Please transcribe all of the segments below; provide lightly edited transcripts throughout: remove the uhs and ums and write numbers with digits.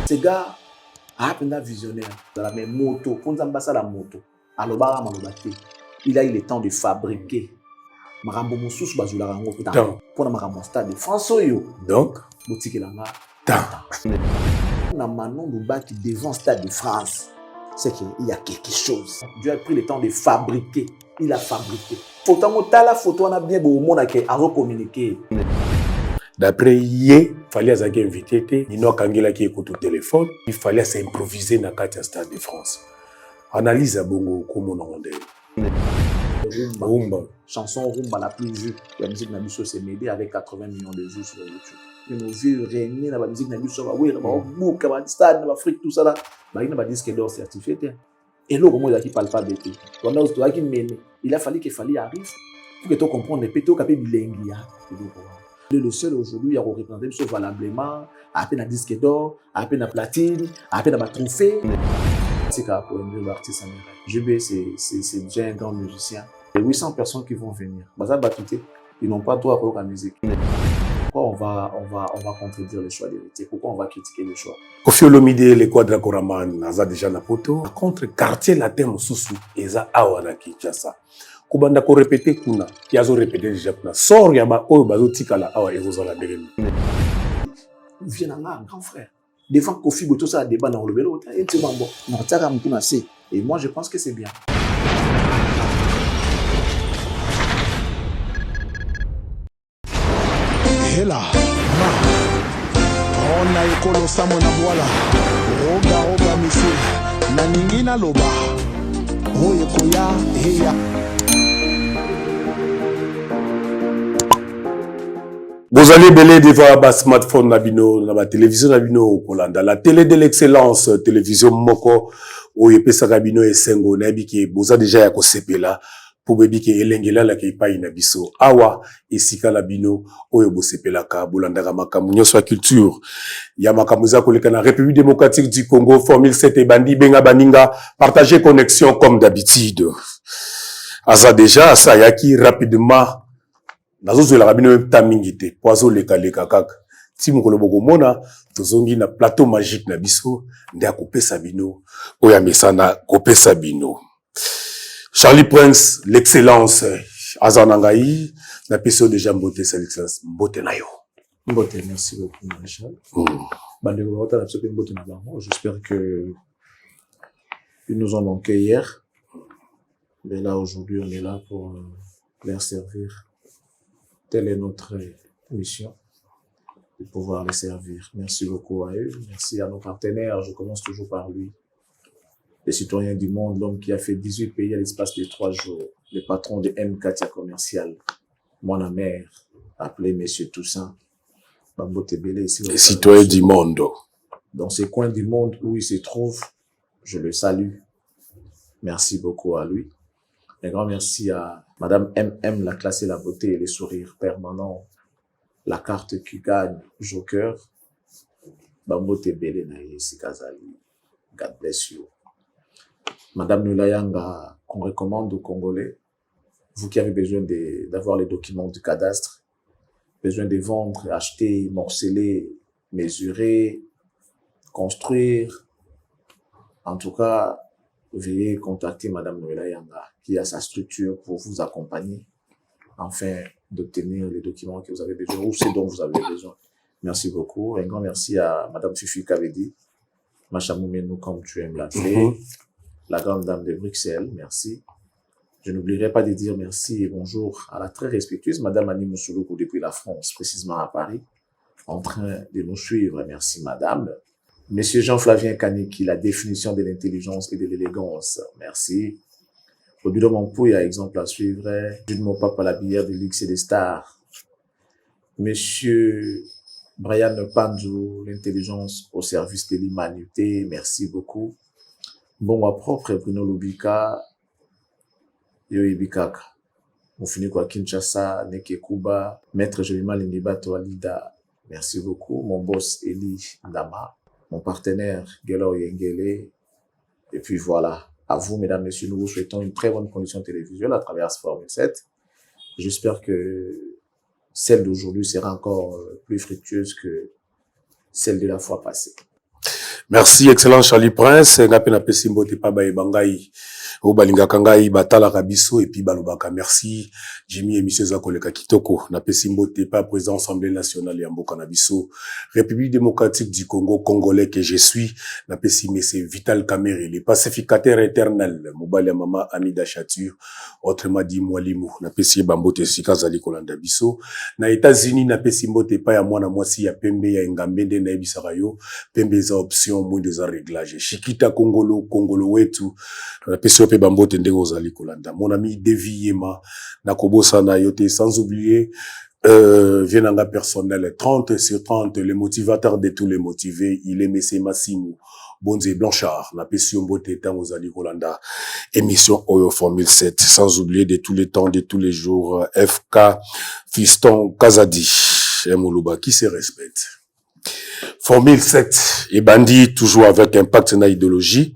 Ces gars, un visionnaire, dans la même moto, pour nous ambasser la moto, alobara malobate, il a eu le temps de fabriquer. Marambo Moussous Bazula Rango, pour la Marambo Stade de France. Donc, boutique là-bas. tant. On a Manon Louba qui devant Stade de France. C'est qu'il y a quelque chose. Dieu a pris le temps de fabriquer. Il a fabriqué. La photo, on a bien beau monde qui a recommuniqué. D'après hier, il fallait inviter Nino Kangela qui écoute au téléphone. Il fallait s'improviser dans le Stade de France. Analyse à Bongo comme on en dit. Rumba. Chanson Rumba la plus vue. La musique Nabiso s'est m'aider avec 80 millions de vues sur YouTube. Et nos vues régner dans la musique Nabiso, oui, dans le book, dans le stade, dans l'Afrique, tout ça là. Il y a un disque d'or certifié. Et là, comment il a parle pas de tout. Il a fallu qu'il arrive pour que tu comprennes les pétos qui bilingue. Le seul aujourd'hui à représenter valablement, à peine un disque d'or, à peine un platine, à peine un trophée. C'est pour un artiste américain. JB, c'est déjà un grand musicien. Il y a 800 personnes qui vont venir. Ils n'ont pas droit à la musique. Pourquoi on va contredire le choix d'héritier? Pourquoi on va critiquer le choix? Kofi Olomide, les quadra Koraman, Naza déjà na poto. Contre quartier latin Mosusu, Eza Awana Kinshasa. Kubanda ko répéter kuna, yazo répéter déjà kuna. Sort yaba oyo bazo tikala awa ezoza la degemi. Viens là, grand frère. Devant Kofi Boto ça débat dans le vélo, et tu vas bon. Et moi je pense que c'est bien. Hela, ma, on a écolo samo na boala, roga misi, na ningina loba, oye koya, heya. Vous allez belé devant votre smartphone, la télévision, la télé de l'excellence, télévision moko, ou yepesa kabino et sengo, nabi ki boza déjà ya ko sepela. Pour bébi ki elengela la ki pa inabiso awa esika la bino oyo bo sepelaka bolandaka makambo nyonso ya culture ya makambo za koleka na République démocratique du Congo formule 7 bandi benga baninga partager connexion comme d'habitude asa déjà ça yaki rapidement nazo la bino tamingite poiso leka kaka ti mokolo bokomona tozongi na plateau magique na biso nde akopesa bino oya mesana kopesa bino. Charlie Prince, l'excellence, Azanangaï, la personne déjà Mbote, c'est l'excellence, Mbote Nayo. Mbote, merci beaucoup, Maréchal. J'espère que ils nous ont manqué hier. Mais là, aujourd'hui, on est là pour leur servir. Telle est notre mission, de pouvoir les servir. Merci beaucoup à eux. Merci à nos partenaires. Je commence toujours par lui. Les citoyens du monde, l'homme qui a fait 18 pays à l'espace de 3 jours, le patron de M4 Commercial, mon mère, appelé Monsieur Toussaint, Bambote Belé, les citoyens du monde. Dans ces coins du monde où il se trouve, je le salue. Merci beaucoup à lui. Un grand merci à Madame MM, la classe et la beauté et les sourires permanents, la carte qui gagne, Joker, Bambote Belé, Naïsi Kazali. God bless you. Madame Nulayanga, qu'on recommande aux Congolais, vous qui avez besoin d'avoir les documents du cadastre, besoin de vendre, acheter, morceler, mesurer, construire, en tout cas, veuillez contacter Madame Nulayanga, qui a sa structure pour vous accompagner, afin d'obtenir les documents que vous avez besoin ou ce dont vous avez besoin. Merci beaucoup. Un grand merci à Madame Fifi Kavedi, Machamoumenu, comme tu aimes l'appeler. La grande dame de Bruxelles, merci. Je n'oublierai pas de dire merci et bonjour à la très respectueuse Madame Annie Moussouloukou depuis la France, précisément à Paris, en train de nous suivre. Merci Madame. Monsieur Jean-Flavien Kaniki, la définition de l'intelligence et de l'élégance. Merci. Obido Mampouya, exemple à suivre. Jude Mopapa, la bière de luxe et des stars. Monsieur Brian Panzou, l'intelligence au service de l'humanité. Merci beaucoup. Bon, moi propre, Bruno Lubika, Yoyi Bikaka. On finit quoi, Kinshasa, Neke Kuba, Maître Jolima Lindibato Alida. Merci beaucoup. Mon boss, Eli Ndama. Mon partenaire, Gelo Yengele. Et puis voilà. À vous, mesdames, messieurs, nous vous souhaitons une très bonne condition télévisuelle à travers ce Formule 7. J'espère que celle d'aujourd'hui sera encore plus fructueuse que celle de la fois passée. Merci, excellent Charlie Prince. Ngape na pesi mbote pa ba ebangai. O balinga kangai batala kabiso et puis balobaka. Merci Jimmy et Monsieur Zakoleka Kitoko. Na pesi mbote pa président Assemblée nationale ya mboka na biso. République démocratique du Congo congolais que je suis. Na pesi Monsieur Vital Kamerhe, le pacificateur éternel. Mobali mama Amida Chature. Autrement dit Mwalimu. Na pesi bambote sika zali kolanda biso. Na États-Unis na pesi mbote pa ya mwana mwasi ya pembe ya ngambende na ebisaka yo. Pembe za option moins des réglages. Shikita Congolo wetu. Na pesi pe bambote ndenge ozali kolanda. Mon ami Devi Yema na kobosa na yote sans oublier Vienanga personnel 30 sur 30 le motivateur de tous les motivés, il est Messé Massimo Bonze Blanchard na pesi mbote tango ozali kolanda émission Oyo Formule 7 sans oublier de tous les temps de tous les jours FK Fiston Kazadi Moulouba qui se respecte. Formule 7 et bandit toujours avec impact na idéologie.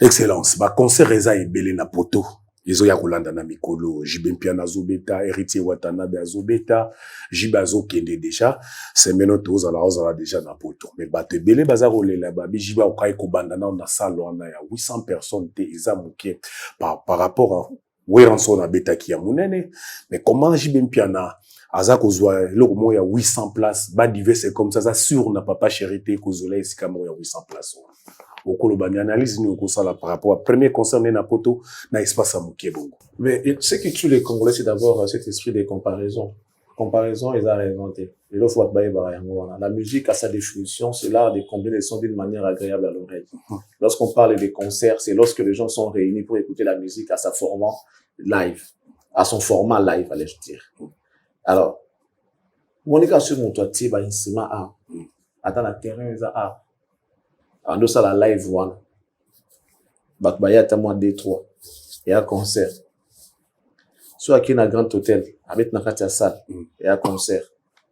Excellence. Ba concert eza ebele na poto. Ezo ya kolanda na mikolo. Jibempia na zobeta, héritier Watanabe azobeta, Jibazo kende déjà. C'est maintenant tous ala déjà na poto. Mais bato ebele baza kolela ba bijiba okai kobanda na salon na ya 800 personnes te eza muke par rapport à Weranso na beta ki ya munene. Mais comment Jibempia na aza kozwa eloko mo ya 800 places ba diverse comme ça sûr na papa charité kozola esika mo ya 800 places. Au Kolobani analyse nous par rapport à premier concert na poto na espace à Mukebongo. Mais ce qui tue les Congolais, c'est d'abord cet esprit de comparaison. Comparaison, ils ont inventé. Et là, faut la musique a sa définition, c'est l'art de combiner les sons d'une manière agréable à l'oreille. Lorsqu'on parle des concerts, c'est lorsque les gens sont réunis pour écouter la musique à sa format live, à son format live, allais-je dire. Alors, mon écart sur mon toit, c'est un instrument A. Attends, la terrain, ils ont A. En deux, ça, la live one. Bakbaya, t'as moins D3. Et un concert. Soit qui na grand hôtel, avec na katia salle, et un concert.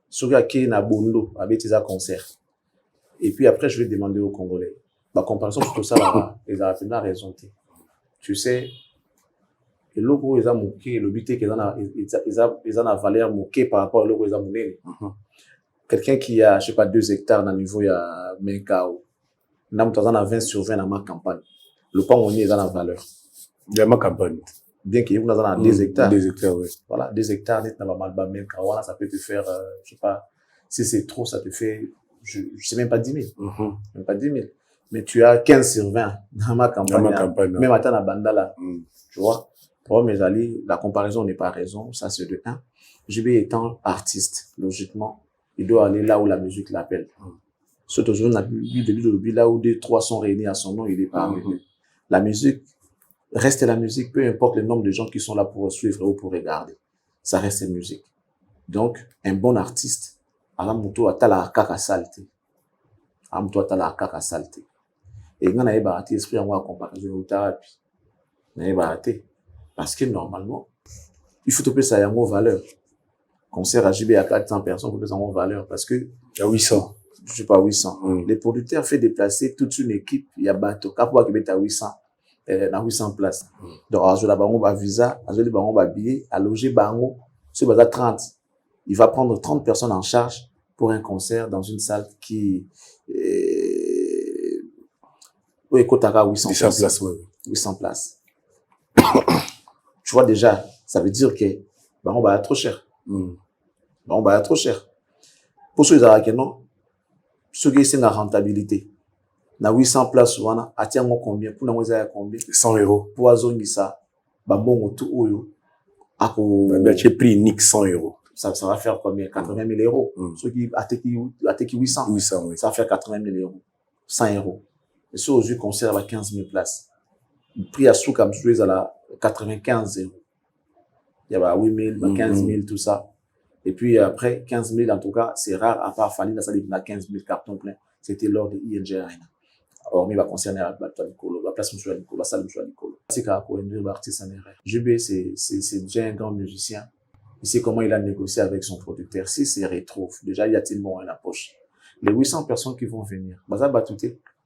Soit qui na bondo, avec un concert. Et puis après, je vais demander aux Congolais. Ma comparaison sur tout ça, là, ils ont rapidement raison. Tu sais, le logo, ils ont moqué, le but, ils ont la valeur moquée par rapport au logo, ils ont moqué. Quelqu'un qui a, je sais pas, 2 hectares dans le niveau, il y a Menkao. Nous avons 20 sur 20 dans ma campagne. Le pan on est dans la valeur. Dans ma campagne. Bien qu'il y ait 2 hectares. 2 hectares, oui. Voilà, 2 hectares, net, n'a pas mal, ça peut te faire, je sais pas, si c'est trop, ça te fait, je sais même pas 10 000. Même pas 10 000. Mais tu as 15 sur 20 dans ma campagne. Dans ma campagne. Même à ta bandala. Tu vois? Pour mes alliés, la comparaison n'est pas raison. Ça, c'est de 1. JB étant artiste, logiquement, il doit aller là où la musique l'appelle. Surtout aujourd'hui, là où 2-3 sont réunis à son nom, il est parmi eux. La musique reste la musique, peu importe le nombre de gens qui sont là pour suivre ou pour regarder. Ça reste une musique. Donc, un bon artiste, alamuto atala kaka saleté. Alamuto atala kaka saleté. Et quand on a baraté esprit en moi comparaison au thérapie, on a baraté parce que normalement, il faut te ça y a une valeur. Concert à JB à 400 personnes, il faut que ça ait une valeur parce que il y a 800. Je sais pas 800. Les producteurs fait déplacer toute une équipe, il y a bateau, capable de mettre à 800, dans 800 places. Donc, à la bango ba visa, à la bango ba billet, à loger bango, ce basa 30. Il va prendre 30 personnes en charge pour un concert dans une salle qui, oui, Kotaka 800 places. 800 places. Tu vois déjà, ça veut dire que, bango ba trop cher. Bango ba trop cher. Pour ceux qui non, ceux qui sont la rentabilité. Na 800 places, souvent, à tiens combien? Pour nous, à combien? 100 €. Pour azongi ça, bon, tout oyo. J'ai pris nick 100 €. Ça va faire combien? 80 000 €. Ceux qui attaquent 800. 800, oui. Ça va faire 80 000 €. 100 €. Et ceux aux yeux conservent à 15 000 places. Le prix à sous comme celui à la 95 €. Il y a 8 000, 15 000, tout ça. Et puis après, 15 000, en tout cas, c'est rare, à part Fanny, ça dit 15 000 cartons pleins. C'était lors de ING Arena. Hormis, va concerner la place M. Alikolo, la salle M. Alikolo. C'est qu'à induire l'artiste en erreur. JB, c'est déjà un grand musicien. Il sait comment il a négocié avec son producteur. Si c'est rétro, déjà, il y a tellement en la poche. Les 800 personnes qui vont venir,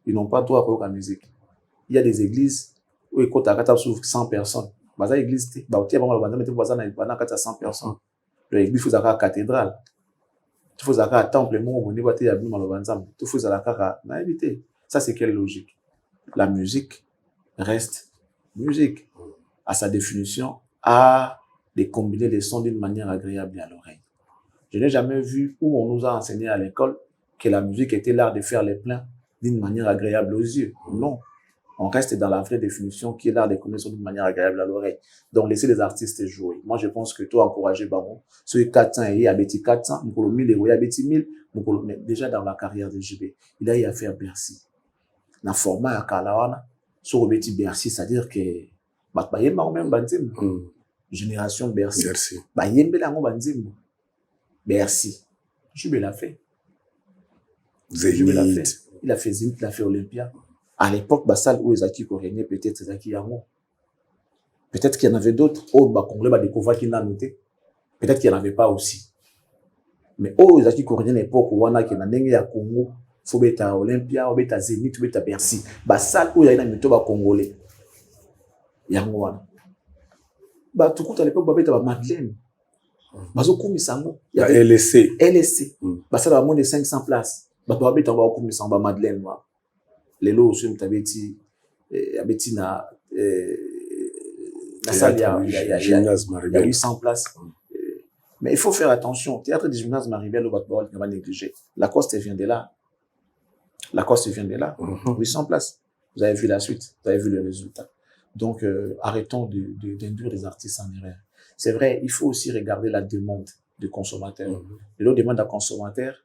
ils n'ont pas droit à la musique. Il y a des églises où ils comptent à 100 personnes. Baza église, il y a 100 personnes. L'église faut avoir cathédrale. Il faut avoir temple, il faut avoir Ça, c'est quelle logique? La musique reste musique. À sa définition, à de combiner les sons d'une manière agréable à l'oreille. Je n'ai jamais vu où on nous a enseigné à l'école que la musique était l'art de faire les plans d'une manière agréable aux yeux. Non. On reste dans la vraie définition qui est l'art de combiner les sons d'une manière agréable à l'oreille. Donc, laissez les artistes jouer. Moi, je pense que toi, encourager Baron, sur 400 et il y a 400, pour 1000 euros, il y a 1000, mais déjà dans la carrière de JB, il a eu à faire Bercy. Dans le format à Kalawana, sur le Bercy, c'est-à-dire que, génération Bercy. Merci. Bercy. JB l'a fait. Zénith. Il a fait Zénith, il a fait Olympia. À l'époque, salle où Ezaki régnait, peut-être Ezaki Yango. Peut-être qu'il y en avait d'autres. Oh, Congolais va découvrir qu'il n'a noté. Peut-être qu'il n'y en avait pas aussi. Mais oh, Ezaki régnait à l'époque où on a qu'il y en a Congo, faut beta Olympia, ou beta Zénith, ou beta Bercy. Salle où il y a un méthode congolais. Yango. Tout coup, à l'époque, il y avait Madeleine. Il y avait LSC. LSC. Ça a moins de 500 places. Il y avait Madeleine. Les lots aussi, il y a Gymnase il y a Maribel. 800 places. Mais il faut faire attention. Théâtre du gymnase Maribel, on va négliger. Lacoste vient de là. 800 places. Vous avez vu la suite. Vous avez vu le résultat. Donc, arrêtons d'induire les artistes en erreur. C'est vrai, il faut aussi regarder la demande du consommateur. Et l'autre demande d'un consommateur,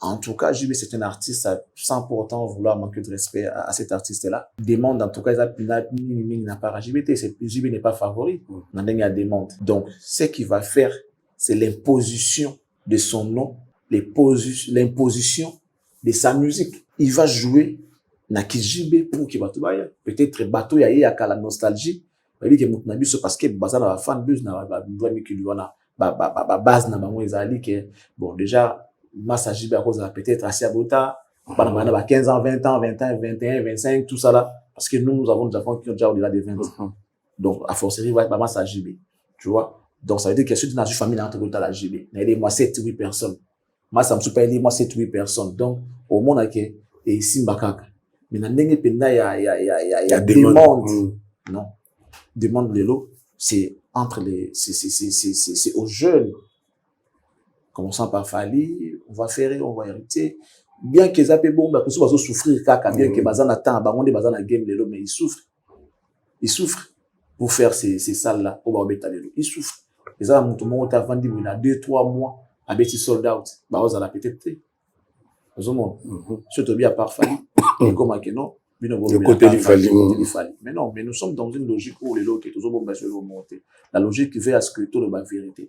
en tout cas, JB, c'est un artiste sans pour autant vouloir manquer de respect à cet artiste-là. Demande, en tout cas, n'a pas JB n'est pas favori. Il y a demande. Donc, ce qu'il va faire, c'est l'imposition de son nom, l'imposition de sa musique. Il va jouer na JB pour qu'il va tout bailler. Peut-être bateau y a la nostalgie. Parce que bazana va fan buzz na ba base na bango ezali que bon déjà Massa JB à cause peut-être assez abota pendant 15 ans, 20 ans, 21, 21, 25 tout ça là parce que nous avons des enfants qui ont déjà au-delà de 20 ans. Donc à forcerie va être Massa JB. Tu vois? Donc ça veut dire que ceux dans une famille entre autres la JB. Il y a moi 7 8 personnes. Moi ça me super moi 7 8 personnes. Donc au monde là que et ici Mbakaka. Mais dans ndenge penda il y a demande. Non. Demande de l'eau, c'est entre les, c'est aux jeunes. Commençant par Fali, on va faire, on va hériter. Bien qu'ils aient bon, bah, tous ils souffrir, caca, bien que bazan attend, bah, on est bazan à game de l'eau, mais ils souffrent. Ils souffrent pour faire ces salles-là, au bas de l'eau. Ils souffrent. Les gens, tout le monde a vendu, il y a 2-3 mois, avec des sold out, bah, on a peut-être, aux hommes, surtout bien par Fali, comme à Kenon. Le côté du Fali. Mais non, mais nous sommes dans une logique où les lots qui sont montés. La logique qui veut à ce que tout le monde vérité.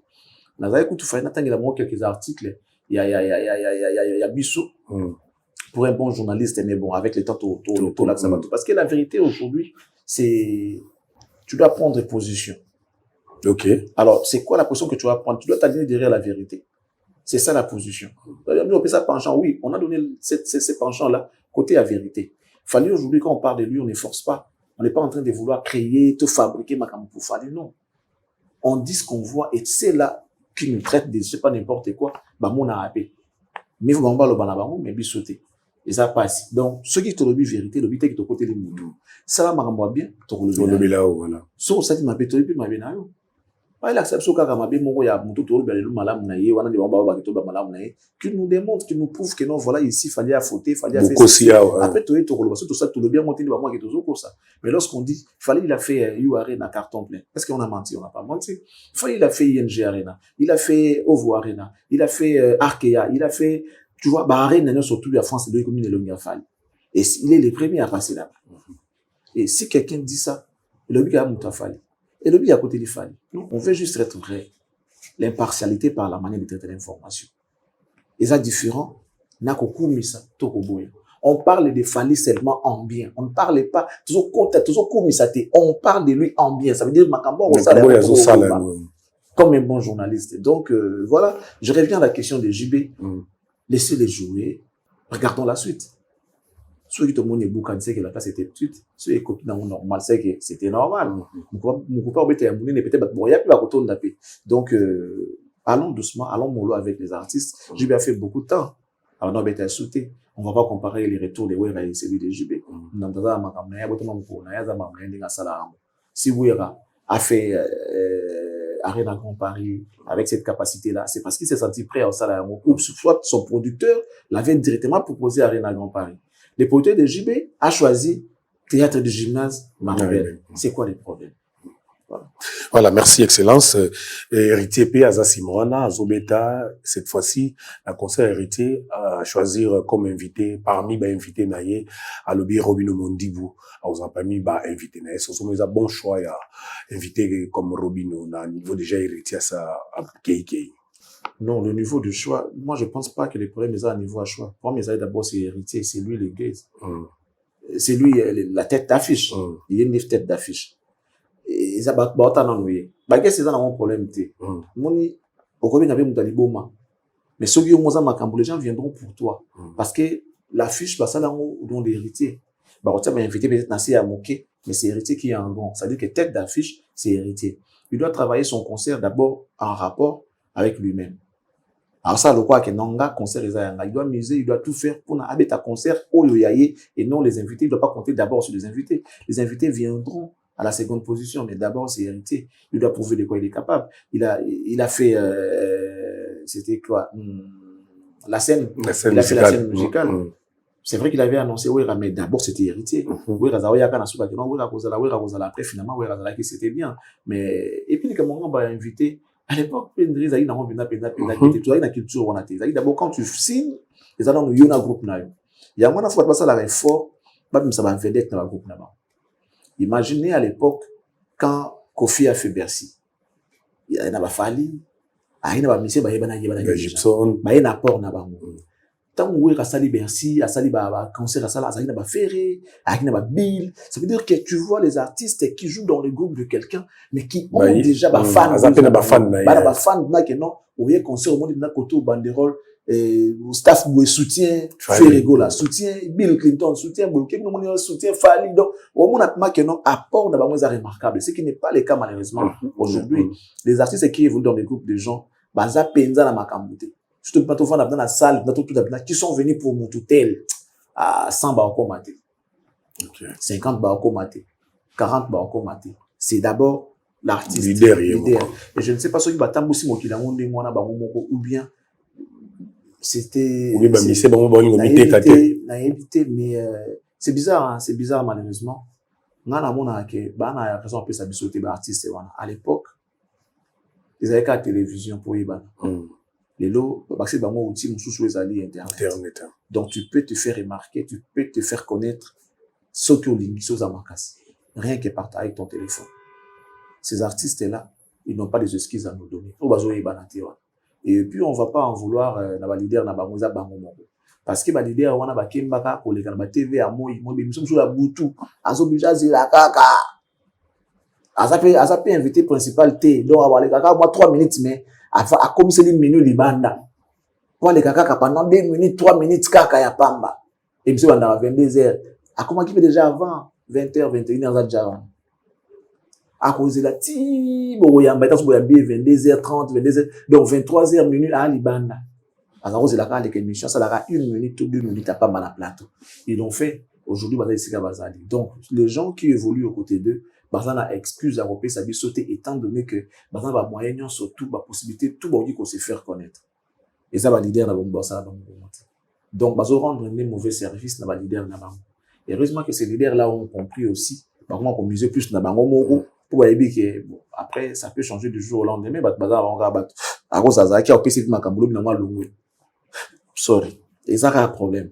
Nous avons écouté quelques articles. Il y a Bissou pour un bon journaliste, mais bon, avec le temps, tout là, ça va tout. Parce que la vérité aujourd'hui, c'est, tu dois prendre position. Ok. Alors, c'est quoi la position que tu vas prendre? Tu dois t'aligner derrière la vérité. C'est ça la position. Nous, on peut ça penchant. Oui, on a donné ces penchants-là côté la vérité. Fali aujourd'hui, quand on parle de lui, on ne force pas. On n'est pas en train de vouloir créer, tout fabriquer Makam pour Fali, non. On dit ce qu'on voit et c'est là qui nous traite de, je sais pas, n'importe quoi, bah, mon a appelé. Mais vous m'en parlez au mais bien sauter. Et ça passe. Donc, ceux qui te le vérité, le but est que tu côté les moutons. Ça va m'en bien, tu le là, voilà. So, ça, tu m'as pété, puis m'a bien, il accepte ce qu'a mabé mon ya mutu to le malam na ye wana de bamba ba to ba malam na ye qui nous démontre qui nous prouve que non voilà ici fallait à fauter fallait faire après to le tout ça tout le bien monter de moi qui toujours ça mais lorsqu'on dit fallait il a fait U Arena carton plein est-ce qu'on a menti on n'a pas menti fallait il a fait ING Arena il a fait Ovo Arena il a fait Arkea il a fait tu vois ba Arena surtout la France de commune le Fallait et il est le premier à passer là et si quelqu'un dit ça le but a Moutafali et le but à côté du Fali. On veut juste être vrai. L'impartialité par la manière de traiter l'information. Et ça différent. On parle de Fali seulement en bien. On ne parle pas toujours commissaté. On parle de lui en bien. Ça veut dire comme un bon journaliste. Donc voilà. Je reviens à la question de JB. Laissez-les jouer. Regardons la suite. Ceux qui te montrent beaucoup c'est que la place était petite, ceux qui copient dans normal, c'est que c'était normal. Mon copain peut-être bon, il y a plus à retourner la paix. Donc allons doucement, allons mollo avec les artistes. J'ai bien fait beaucoup de temps. Alors non, on On va pas comparer les retours de Wera et celui de JB. Si Wera a fait Arena Grand Paris avec cette capacité-là, c'est parce qu'il s'est senti prêt à ça, ou soit son producteur l'avait directement proposé à Arena Grand Paris. Le producteur de JB a choisi Théâtre du Gymnase Marvel. C'est quoi les problèmes? Voilà, merci Excellence. Héritier P. Azasimrana, Azobeta, cette fois-ci, la concert Héritier a choisir comme invité, parmi les invités naïe, à l'objet Robino Mondibou, aux parmi les invités naïe. Ce sont des bons choix à inviter comme Robino, à niveau déjà Héritier à ça, à Keikei. Non, le niveau de choix, moi je pense pas que les problèmes sont à niveau à choix. Pour moi, d'abord c'est Héritier, c'est lui le gay. C'est lui la tête d'affiche. Il y a une tête d'affiche. Et ça va pas tant ennuyer. Bah qu'est-ce que c'est un problème té. Moni au combien avait mutali boma. Mais ceux qui ont moza makambo les gens viendront pour toi parce que l'affiche bah ça là dans l'héritier. Bah on t'a invité peut-être Nassi à moquer mais c'est Héritier qui est en grand. Ça veut dire que tête d'affiche c'est Héritier. Il doit travailler son concert d'abord en rapport avec lui-même. Alors ça le quoi que nanga concert il doit miser, il doit tout faire pour n'aller ta concert au yoyaye et non les invités, il doit pas compter d'abord sur les invités. Les invités viendront à la seconde position, mais d'abord c'est Héritier. Il doit prouver de quoi il est capable. Il a fait c'était quoi la scène il a fait la scène musicale. C'est vrai qu'il avait annoncé Wera, mais d'abord c'était Héritier. Wera zaoya kana suka que non Wera kozala après finalement Wera zala que c'était bien. Mais et puis comme on va inviter à l'époque Pendri zaï na on bina qui tu as une culture on a tes zaï d'abord quand tu signes les allons nous yona groupe na yo. Il y a moi fois pas ça la fort, pas même ça va vedette dans le groupe là-bas. Imaginez à l'époque quand Kofi a fait Bercy. Il y en a pas fallu. Ah il y en a pas monsieur ba Gibson ba na port na bango. Tant où est sali Bercy, a sali ba concert a sala ça il y en a pas ferré, ah il y en a pas bill. Ça veut dire que tu vois les artistes qui jouent dans le groupe de quelqu'un mais qui ont déjà ba fan. Ba fan na que non, ou est concert au monde na koto banderole staff boue soutien Ferrego là soutien Bill Clinton soutien Boké nous soutien Fali donc au monde a que non apport d'abord remarquable ce qui n'est pas le cas malheureusement aujourd'hui les artistes qui évoluent dans des groupes de gens baza penza na makambuté surtout quand on va dans la salle dans tout qui sont venus pour Moutoutel à 100 ba ko maté 50 ba ko maté 40 ba ko maté c'est d'abord l'artiste leader et je ne sais pas ceux qui batambo si mokila ngonde mwana ba momoko ou bien c'était oui bah mais c'est bon mais c'est bizarre malheureusement ngana mona ke bana ya raison peut s'abisoter ba artiste wana à l'époque ils avaient qu'à télévision pour yeba les lots parce que bango outil mususu ezali internet donc tu peux te faire remarquer tu peux te faire connaître ce que lingiso za makasi rien que par avec ton téléphone ces artistes là ils n'ont pas des excuses à nous donner au bazo yeba na te wana. Et puis on va pas en vouloir na ba leader na bangoza bango moko parce que ba leader wana ba kembaka koleka na ba TV à moi biso la butu azo bija zila kaka azape invité principal T donc avoir kaka moi 3 minutes mais a commencé les minutes libanda pour les kaka pendant 2 minutes 3 minutes kaka ya pamba et puis on a 22h a comment qui fait déjà avant 20h 21h za déjà à cause de la bon yamba ta so ya 22h30 22h donc 23h minutes à libanda à cause de la carte de émission ça la 1 minute ou 2 minutes à pas mal à plateau ils l'ont fait aujourd'hui bazali sika bazali donc les gens qui évoluent aux côtés d'eux bazana excuse à repérer sa vie sauter étant donné que bazana ba moyen surtout ba possibilité tout bon qui se faire connaître et ça va leader na bon ça donc bazo rendre un mauvais service na ba leader na bango et heureusement que ces leaders là ont compris aussi par contre on miser plus na bango moko pour dire que bon, après ça peut changer du jour au lendemain baza on va battre à cause ça qui a opé cette makambulo bina moi longue sorry et ça a un problème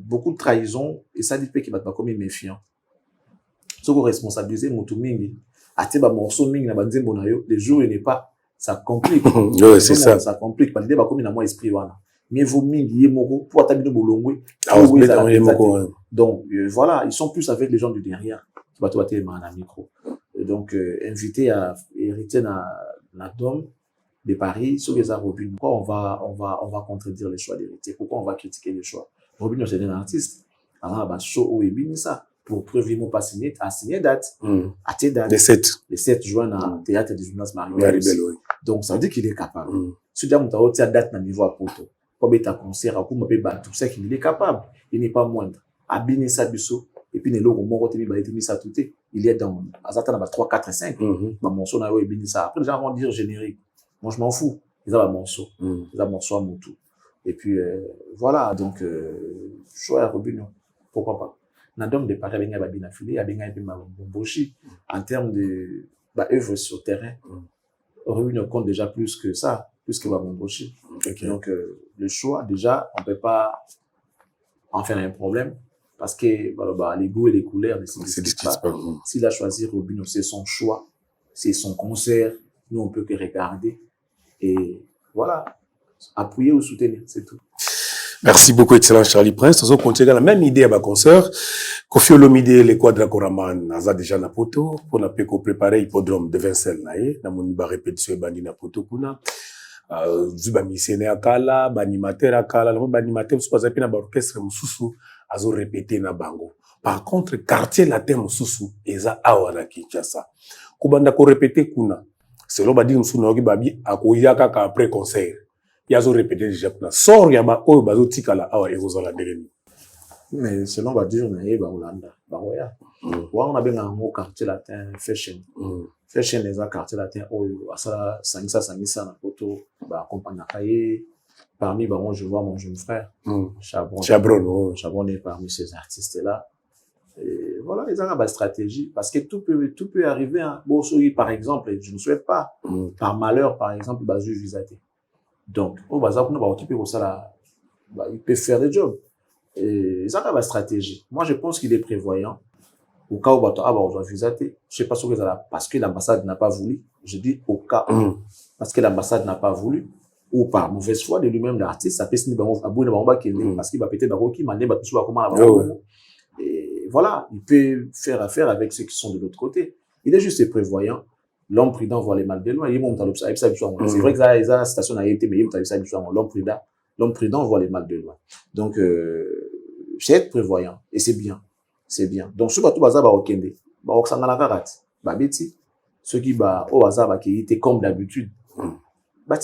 beaucoup de trahison et ça dit que va pas comme méfiant ce qu'on responsabiliser moto mingi ati ba morceau mingi na banzembo na yo les jours il n'est pas ça complique oui c'est ça complique parce que ba comme na moi esprit wana mais vous mingi yemoko pour atabino bolongwe donc voilà ils sont plus avec les gens de derrière qui va toi un micro et donc invité à hériter na dom de Paris sur les Robin. Pourquoi on va contredire les choix d'héritier? Pourquoi on va critiquer les choix? Robin c'est un artiste alors bah show au ebini ça pour preuve ils pas signé à signer date à tes dates les 7 juin dans théâtre du Gymnase Marvel donc ça veut dire qu'il est capable si déjà on t'a date na niveau à poto pour être à concert, à couper tout ça qu'il est capable. Il n'est pas moindre. Abine Sabiso, et puis, il est dans, à 3, 4 et 5. Mon son, après, les gens vont dire générique. Moi, je m'en fous. Ils ont un morceau. Ils ont un morceau à mon tout. Et puis, voilà. Donc, choix à Robinho. Pourquoi pas? Nadom de Paris, il y a bien affilié, il y a bien Bomboshi. En termes de, œuvre sur le terrain, Robinho compte déjà plus que ça, plus que Bomboshi. Donc, le choix, déjà, on peut pas en faire un problème. Parce que les goûts et les couleurs ne se discutent pas. S'il a choisi Robinho, c'est son choix, c'est son concert. Nous, on peut que regarder. Et voilà, appuyer ou soutenir, c'est tout. Merci beaucoup, excellent Charlie Prince. Nous continuons la même idée à ma concert. Kofi Olomide, les quadra Koraman, Naza déjà na poto, pour na peko préparer hippodrome de Vincel nae, na moni ba répétition bandi na poto kuna. Zuba misene akala, ba animateur akala, ba animateur so pas na ba orchestre mususu. Azo répété na bango. Par contre, quartier latin mususu eza awa na Kinshasa. Kubanda ko répéter kuna. Selon badi mususu na babi akoya kaka après concert. Yazo répéter déjà kuna. Sort ya ba oyo bazo tikala awa ezozala ndenge. Mais selon badi na ye ba Holanda, ba oya. Wa on a bien un quartier latin fashion. Fashion eza quartier latin oyo asala sangisa na poto ba accompagner kaye. Parmi, moi, je vois mon jeune frère, Chabron est parmi ces artistes-là. Et voilà, ils ont une stratégie. Parce que tout peut arriver. Hein. Bon, par exemple, je ne souhaite pas. Par malheur, par exemple, je visaté. Donc, il peut faire le job. Et ils ont une stratégie. Moi, je pense qu'il est prévoyant. Au cas où on doit visater, je ne sais pas ce que ça parce que l'ambassade n'a pas voulu. Je dis au cas où. Parce que l'ambassade n'a pas voulu. Ou par mauvaise foi de lui-même l'artiste, ça peut se dire parce qu'il va péter et voilà, il peut faire affaire avec ceux qui sont de l'autre côté. Il est juste prévoyant. L'homme prudent voit les mal de loin. C'est vrai que ça, la station a été, mais l'homme prudent voit les mal de loin. Donc, c'est être prévoyant. Et c'est bien. C'est bien. Donc, ce bateau bazar au Kende, ceux qui au hasard qui étaient comme d'habitude. Il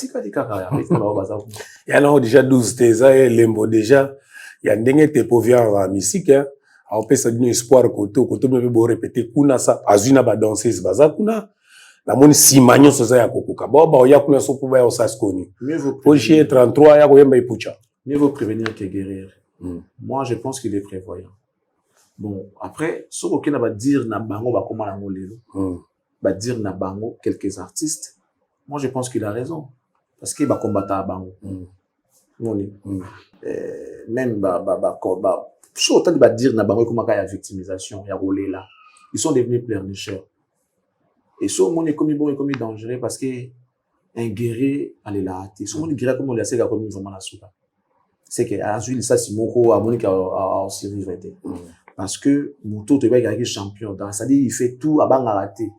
y a déjà 12 teza et lembo déjà. Il y a ndenge te povia en musique, hein. On peut se donner espoir koto me bo répéter kuna sa azuna ba danseuse baza kuna. La moni si manyo soza ya kokuka. Ba ya kuna so pouba ya osaskoni. Oji 33 ya koyemba ipucha. Mieux vaut prévenir que guérir. Moi je pense qu'il est prévoyant. Bon, après, ce qu'on va dire na bango ba comment na ngolelo. Ba dire na bango quelques artistes. Moi, je pense qu'il a raison. Parce qu'il va combattre à Bango. Même, si autant de dire, na Bango, comment il y a victimisation, il y a roulé là. Ils sont devenus pleurnicheurs. Et ce monde est comme dangereux parce que un guerrier, allez là, ce monde est guerrier comme on l'a fait, comme vraiment la soupe. C'est que, à celui ça, c'est mon co, à Monique, à Syrie, parce que, mon tour de bague champion, dans ça dit, il fait tout à Banga raté.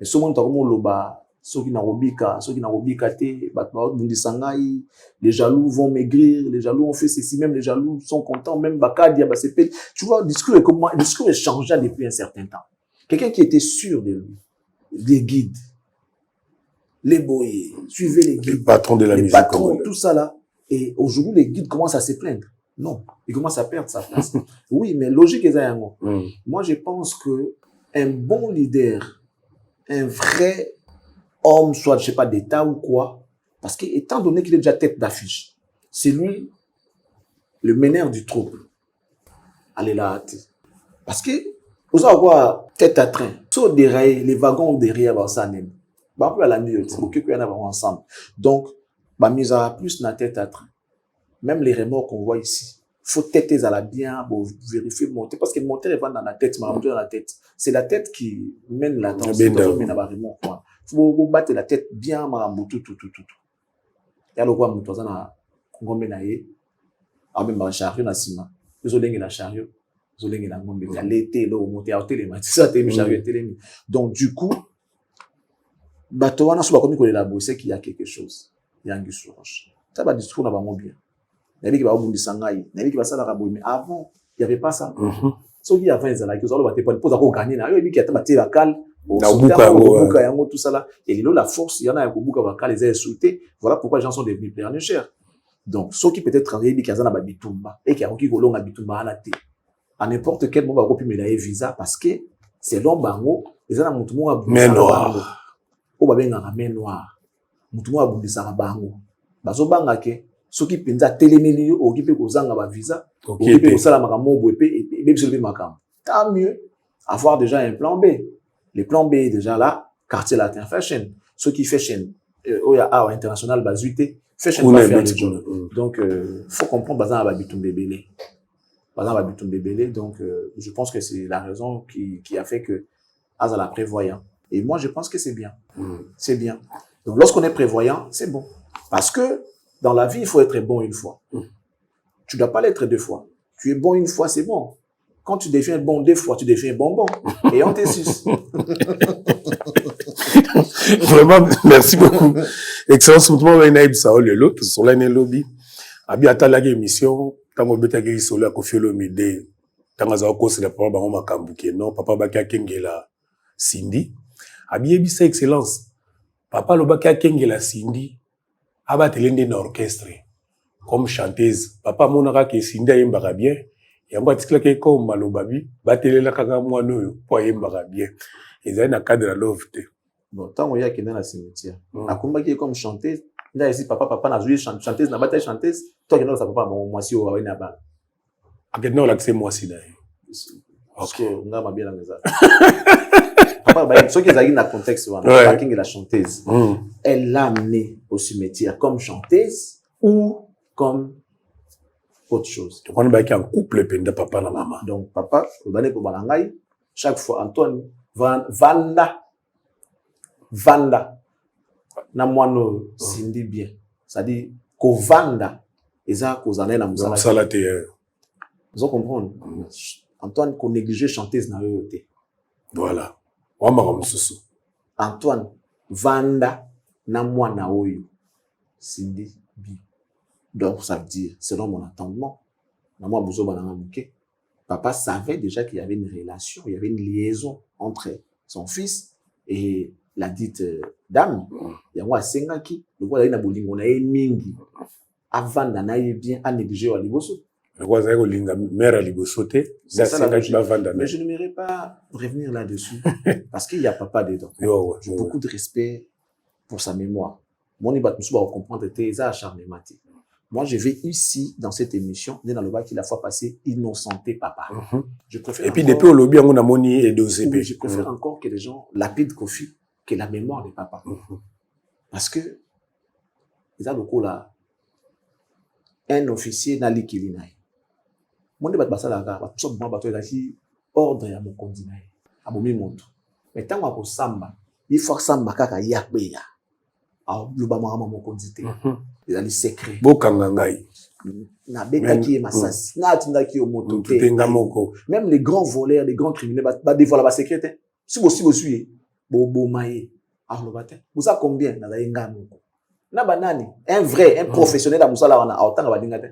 Et ce monde, comme on l'a ceux qui n'ont pas les jaloux vont maigrir, les jaloux ont fait ceci, même les jaloux sont contents, même Bakadia, tu vois, le discours est changé depuis un certain temps. Quelqu'un qui était sûr de lui, les guides, les boyers, suivez les guides, les patrons de la musique, patrons, tout ça là. Et aujourd'hui, les guides commencent à se plaindre. Non, ils commencent à perdre sa place. Oui, mais logique est un mot. Moi, je pense que un bon leader, un vrai homme, soit, je sais pas, d'État ou quoi, parce que, étant donné qu'il est déjà tête d'affiche, c'est lui, le meneur du trouble. Allez là, parce que, vous avez tête à train, sauf dérailler, les wagons derrière, ça n'aime. Bah, peu à la nuit, c'est beaucoup qu'il y en a ensemble. Donc, bah, mise à plus dans la tête à train. Même les remords qu'on voit ici, faut têter à la bien, bon, vérifier, monter, parce que le moteur est pas dans la tête, mais dans la tête. C'est la tête qui mène la tension, faut battre la tête bien, tout. Il y a le roi Moutoza na ngombe na ye, a même un chariot na sima. Ils ont la chariot, ils ont la ngombe, il y a l'été, là, au monté à télé, ça, t'es chariot télé. Donc, du coup, bateau, on a souvent comme il a bossé qu'il y a quelque chose. Il y a un guisouche. Ça va discours, on a vraiment bien. Il y avait qui va au bout du sangaï, il y avait qui va ça la rabouille, mais avant, il n'y avait pas ça. Ceux qui avaient des années, ils ont pas gagner, il y avait qui a battu la cale. Tout ça là. Et la force, il y en a un beaucoup qui les a sauté. Voilà pourquoi les gens sont devenus pleurnicheurs. Donc, ceux qui peut-être travaillent qui ont bitumba et qui ont qui kolonga bitumba à n'importe quel moment va copier mes visa parce que c'est l'homme bango les gens ont tout le mais noir au ba benga main noir mutumo abundisa bango bazo banga ke ceux qui penza télémeli au qui peut kozanga ba visa au qui peut kosala makambo boepe et même sur le makambo tant mieux avoir déjà un plan B. Le plan B est déjà là, quartier latin fashion. Ceux qui fashion, oya international bazuité, fashion va faire le job. Donc, faut comprendre bazan ababitum bébélé. Bazan ababitum bébélé. Donc, je pense que c'est la raison qui a fait que Azala prévoyant. Et moi, je pense que c'est bien. C'est bien. Donc, lorsqu'on est prévoyant, c'est bon. Parce que dans la vie, il faut être bon une fois. Tu dois pas l'être deux fois. Tu es bon une fois, c'est bon. Quand tu deviens bon deux fois, tu deviens bonbon. Et on t'essuce. Vraiment, merci beaucoup. Excellence, mutumo wa inaib sa olelo, to sola ne lobby. Abi atalaki émission, tango betaki solo Koffi Olomide. Tango za ko sele papa bango makambuke non, papa baki akengela Cindy. Abi yebisa excellence. Papa lo baki akengela Cindy. Aba telende na orchestre comme chanteuse. Papa monaka ke Cindy ayembaka bien. Yango atikila ke ko malobabi batelela kaka mwana oyo po ayembaka bien. Ezali na cadre la love te. Bon, tant qu'on y a qui est dans la cimetière. La combat qui est comme chanteuse, il a ici papa n'a joué chanteuse, n'a pas été chanteuse. Toi qui n'as pas papa, moi si au Hawaii n'a pas. À quel moment l'accès moi si d'ailleurs. Parce que on a ma bien la maison. Papa, bah, ceux qui ont dans le contexte, papa qui est la chanteuse, elle l'a amené au cimetière comme chanteuse ou comme autre chose. Donc on est en couple de papa et maman. Donc papa, on est pour Balangaï. Chaque fois Antoine Vanda na mwano Cindy bien. C'est-à-dire ko vanda eza ko zana na musala. Musala te. Vous comprenez? Antoine ko négliger chanteuse na yo te. Voilà. Wamba mususu. Antoine vanda na mwana oyo Cindy bien. Donc ça veut dire selon mon entendement, na moi bozo bananga muke. Papa savait déjà qu'il y avait une relation, il y avait une liaison entre son fils et la dite dame. Il y a moi sengaki, le quoi na bolingo na mingi. Avant na ye bien à négliger wa liboso. Le quoi ça linga mère liboso te, ça sengaki ba vanda. Mais je ne m'aimerais pas revenir là-dessus parce qu'il y a papa dedans. J'ai beaucoup de respect pour sa mémoire. Mon ibat musu ba comprendre te ça acharnement. Moi, je vais ici, dans cette émission, dans le bas qui la fois passée, innocenté papa. Je préfère. Et puis, depuis au lobby, on a moni et dosé. Oui, je préfère encore que les gens lapident Koffi que la mémoire de papa. Parce que, ils ont beaucoup là, un officier n'a l'ikilinaï. Mon débat de la gare, tout ça, moi, il a dit, ordre à mon continent, à mon montre. Mais tant qu'on samba, il faut que samba kaka yakbeya. Alors, le bas mon continent. Il a les secrets. Bokangangai. Na beta qui est massas. Na tinda qui est au moto. Même les grands voleurs, les grands criminels, bah dévoiler la secret. Si vous suivez, bobo maé. Alors le matin. Vous savez combien na dainga moko. Na banani, un vrai, un professionnel à musala wana autant ba dinga te.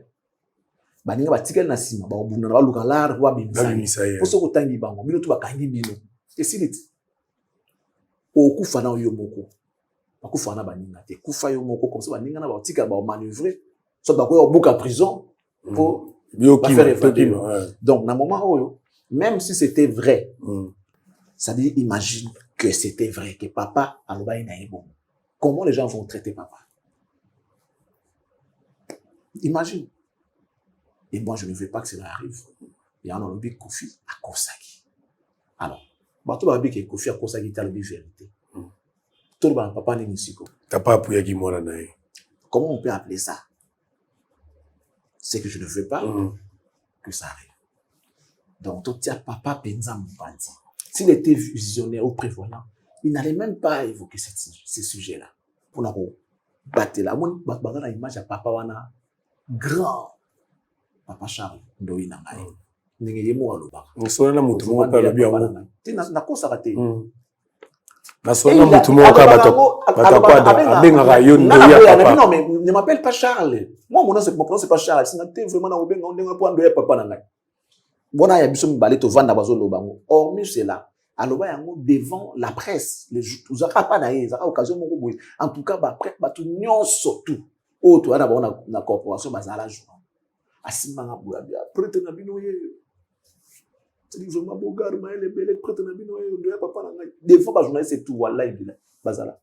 Ba dinga ba tikel na sima, ba obuna na ba lukalar wa bimisa. Pour ce que tangi bango, bino tu ba kangi bino. Et si lit. O kufa na yo moko. Bakufa na baninga te kufa yo moko comme ça baninga na ba tika ba manœuvrer soit ba ko boka prison pour faire évader. Donc dans moment oyo même si c'était vrai ça dit imagine que c'était vrai que papa aloba ina ebo comment les gens vont traiter papa imagine et moi je ne veux pas que cela arrive il y a un lobby Koffi à Kosaki alors bato ba bi que Koffi à Kosaki ta lobby vérité. Tout le papa n'est musico. T'as pas appuyé qui m'a naï. Comment on peut appeler ça? C'est que je ne veux pas que ça arrive. Donc, tout tient papa pensa mon bandi. S'il était visionnaire ou prévoyant, il n'allait même pas évoquer ces sujets-là. Pour la battre là. Moi, je la image à papa wana grand. Papa Charles Ndoyi Nangaye. N'engagez moi le bar. On se na mutu mo pa lobi yango. Tu n'as quoi s'arrêter? Na sona mutu mo ka batakwada abenga yo Ndoyi papa. Non mais ne m'appelle pas Charles. Moi mon nom c'est pas Charles. C'est vraiment na obenga ondenga po Ndoyi papa Nangaye. Bona ya biso mibale to vanda bazo lobango. Hormis cela, aloba yango devant la presse, les uzaka pa na ye, zaka occasion moko boye. En tout cas ba tout nyonso tout. Autre, na corporation, bazala joie. Asimanga boya, prêtre na bino ye. C'est vraiment bogar, maël belé, prêtre na bino ye, doya papa na ngai. Des fois, journaliste c'est tout, wallahi bila, bazala.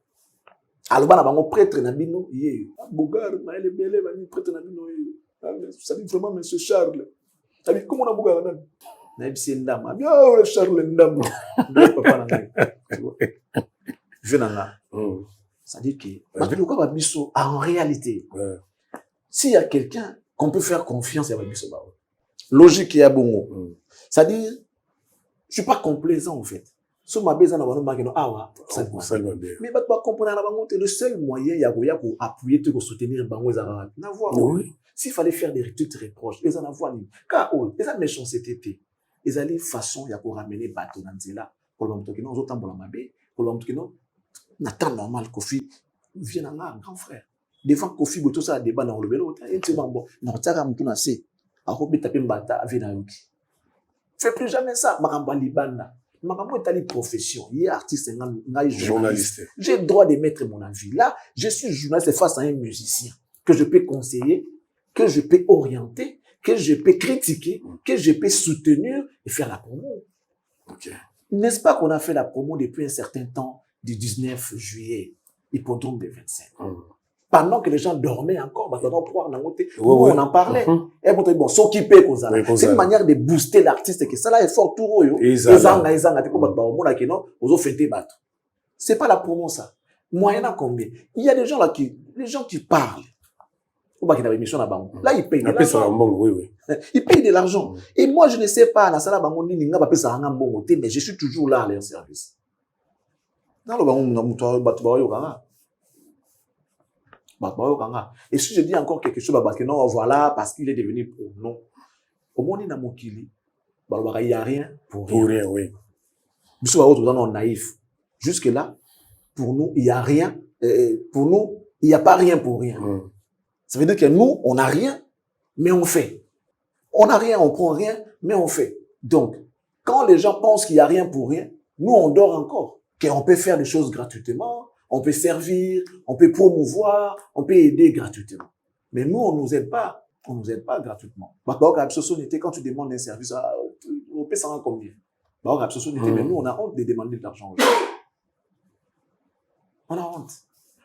Alors, na bango prêtre na bino ye. Bogar, maël belé, bani prêtre na bino ye. Ça dit vraiment monsieur Charles. Ça dit comment on a bogar na? Na bisi ndama. Bien Charles ndama. Doya papa na ngai. Tu vois. Je n'en ça dit que en réalité, s'il y a quelqu'un qu'on peut faire confiance, il y a Babiso Bao. Logique, il y a bon. C'est-à-dire, je suis pas complaisant en fait. Si ma besoin d'avoir un magasin, mais pas comprendre le seul moyen, il y a pour appuyer, pour soutenir Bango Zara. S'il fallait faire des reproches, ils en avoir car les a méchanceté, ils allaient façon, il y a pour ramener bateau dans Zela, pour l'homme qui nous autant pour la mabé, pour l'homme qui nous n'attend normal Kofi vient là grand frère devant Kofi boto ça débat dans le vélo et tu bon non tsaka mtuna se a hobi taper mbata vina yoki fais plus jamais ça makamba libanda makamba etali profession il artiste ngai journaliste j'ai le droit de mettre mon avis là je suis journaliste face à un musicien que je peux conseiller que je peux orienter que je peux critiquer que je peux soutenir et faire la promo. OK. N'est-ce pas qu'on a fait la promo depuis un certain temps du 19 juillet, hippodrome de 25. Pendant que les gens dormaient encore, on en parlait. Et bon, s'occuper comme ça. C'est une manière de booster l'artiste que ça là est fort tout royo. C'est pas la promo ça. Moyennant combien? Il y a des gens là les gens qui parlent. Là, ils payent de l'argent. Ils payent de l'argent. Et moi, je ne sais pas, mais je suis toujours là à leur service. Et si je dis encore quelque chose, parce que non, voilà, parce qu'il est devenu pro, non. Au monde, il n'y a rien pour rien. Oui. Nous naïfs. Jusque-là, pour nous, il n'y a rien. Pour nous, il n'y a pas rien pour rien. Ça veut dire que nous, on n'a rien, mais on fait. On n'a rien, on prend rien, mais on fait. Donc, quand les gens pensent qu'il n'y a rien pour rien, nous, on dort encore. Qu'on peut faire des choses gratuitement, on peut servir, on peut promouvoir, on peut aider gratuitement. Mais nous, on nous aide pas. On nous aide pas gratuitement. Quand tu demandes un service, on peut s'en rendre combien? Mais nous, on a honte de demander de l'argent. On a honte.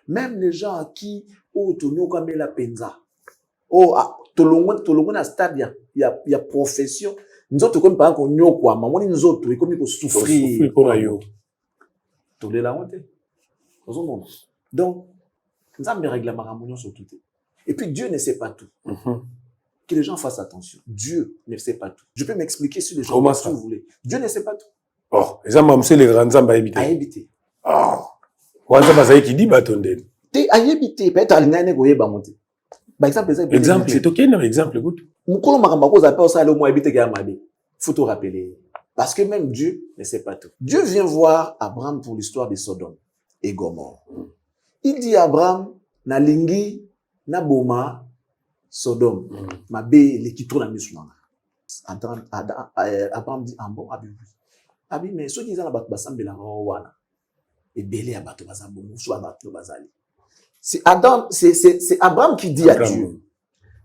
Même les gens à qui, la penza. Tout le monde à stade, il y a profession. Nous autres, comme par exemple, nous autres, comme il souffrir. La honte. Donc, nous avons des règlements sur tout. Et puis, Dieu ne sait pas tout. Que les gens fassent attention. Dieu ne sait pas tout. Je peux m'expliquer sur les gens si vous voulez. Dieu ne sait pas tout. Oh, les gens c'est les grands hommes à éviter. À éviter. Oh. Quand ça qui dit, batonde. À éviter. Peut-être à l'inaine, par exemple, c'est ok, non, exemple, écoute. Moukolo Makambako appelle ça le mot éviter qu'il y a Mabé. Faut te rappeler. Parce que même Dieu ne sait pas tout. Dieu vient voir Abraham pour l'histoire de Sodome et Gomorrhe. Il dit à Abraham, na lingi, na boma, Sodome, ma bé, les qui tournent à Missouna. Abraham dit, bon, Abi, mais ceux qui ont la basse la rowana, et belé à bateau bazabo, soit bateau bazali. C'est Abraham qui dit à Dieu,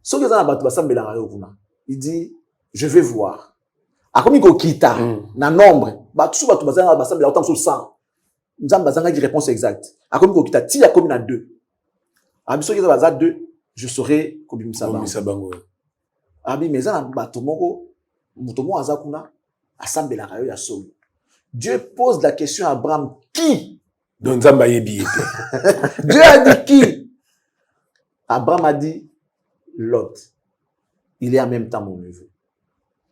ceux qui ont la basse la rowana, il dit, je vais voir. A comme il quitta, na nombre, tout ça, bazali, bazali, autant sur 100. Nous avons besoin de réponse exacte. A comme il quitta, si il y a comme il y a 2. Abi, ceux qui ont la 2, je saurai comme il s'abango. Abi, mais ça, batomoko, mutomo azakuna, assemble la rayo ya solo. Dieu pose la question à Abraham, qui? Donc, Zambaye billet. Dieu a dit qui? Abraham a dit, Lot. Il est en même temps mon neveu.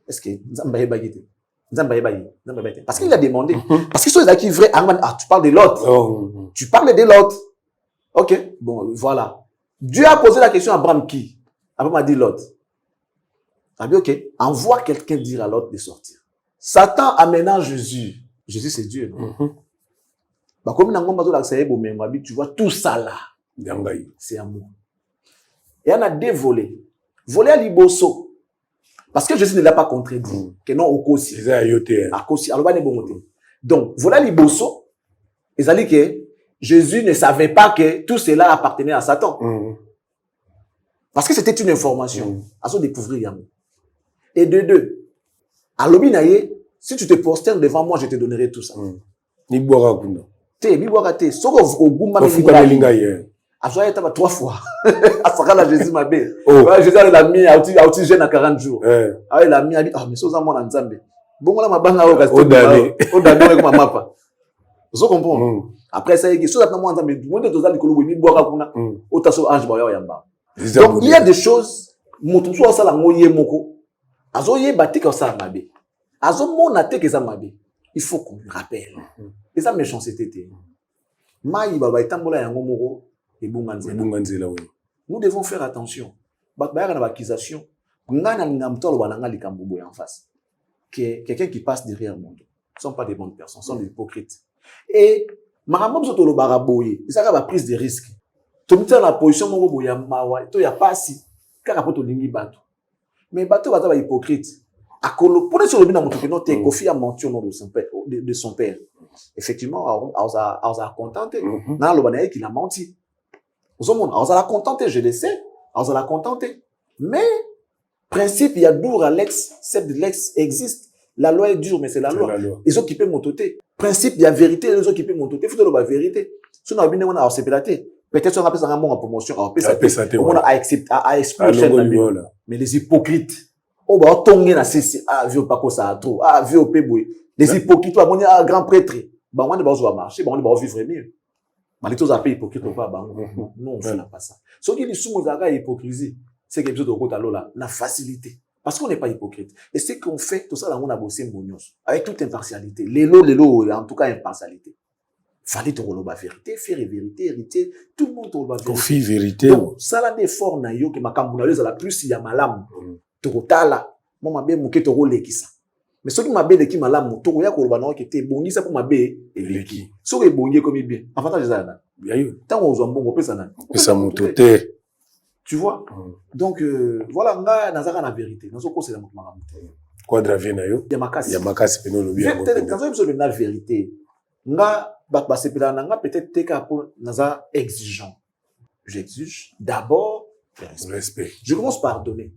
Est-ce que Zambaye bagité? Zambaye bagité. Parce qu'il a demandé. Parce qu'ils sont là qui vrai. Ah, tu parles de Lot. Oh. Tu parles de Lot. Ok. Bon, voilà. Dieu a posé la question à Abraham qui? Abraham a dit Lot. Il a dit, ok. Envoie quelqu'un dire à Lot de sortir. Satan amena Jésus. Jésus, c'est Dieu. Bah, comme tu vois tout ça là. C'est amour. Et on a deux volets. Volet à Liboso. Parce que Jésus ne l'a pas contredit. Que non, au Kosi. Donc, volet à Liboso. Ils ont dit que Jésus ne savait pas que tout cela appartenait à Satan. Parce que c'était une information. À se découvrir. Et de deux, à l'obinaye, si tu te posternes devant moi, je te donnerai tout ça. Ni boira kuna. Te, bi boira te. Soko au gouma melinga ye. Azoya taba 3 fois. Asaka la Jésus ma bé. Oh. Jésus a mis à outil jeune à 40 jours. Ah, il a mis à dit, ah, mais ça, moi, en Zambie. Bon, là, ma banga, au Dani, comme ma mappa. Vous comprenez? Après ça, il y a des choses à moi en Zambie. Tout le monde est aux alcools, oui, boira kuna. Otaso ange, boya, yamba. Donc, il y a des choses, mon soit ça, la moye moko. Azoye bati comme ça, ma bé. Azo mon até que ça, ma bé. Il faut qu'on me rappelle. Et ça, méchanceté. Maï, baba, et tambola, yango moko. Nous devons faire attention. Accusation. En face. Quelqu'un qui passe derrière moi. Ce ne sont pas des bonnes personnes, ce sont des hypocrites. Et, ça va prise de risque. Tu as la position, il n'y a pas si. Mais bateau va être hypocrite. Pour les sur le bin, Kofi a menti au nom de son père. Effectivement, on a contenté. Non, le qu'il a menti. On a contenté, je le sais. On a contenté. Mais, principe, il y a dur à l'ex, celle de l'ex existe. La loi est dure, mais c'est la loi. Ils ont occupé mon toté. Principe, il y a vérité, ils ont occupé mon toté. Il faut de la vérité. Si on a bien, on a accepté. Peut-être on a fait ça en promotion, on a accepté. Mais les hypocrites, oh, bah, on na ceci, ah, vieux pas ça a trop, ah, vieux péboué. Les hypocrites, on a un grand prêtre. Bah, on va marcher, bah, on va vivre mieux. Mais les autres appellent hypocrite ou pas, bah, non, on fait pas ça. Ce qui est sous-mozaga hypocrisie, c'est quelque chose de côté là, la facilité. Parce qu'on n'est pas hypocrite. Et ce qu'on fait, tout ça, là, on a bossé Monios. Avec toute impartialité. Lélo, en tout cas, impartialité. Fallait te rouler la vérité, faire vérité, hériter. Tout le monde te roule la vérité. Confie vérité. Donc, ça, là, des forts, na yo, que ma cambonaise, la plus, il y a malam. Te rotala. Moi, ma bé, mouké te roule qui ça. Mais ce qui m'a bé de qui malam, to roya ko roba qui était bon, ça pour ma bé, et qui. Ce qui est bon, comme il bien. Avantage, c'est ça, bien eu. Tant qu'on a un bon, on peut ça, on ça mon toté. Tu vois? Donc, voilà, on a la vérité. Nous avons c'est quoi de ravien na yo? Yamakasi. Yamakasi, pénon, le bien. Quand on a la vérité, peut-être que exigeant. J'exige d'abord le respect. Je commence par donner.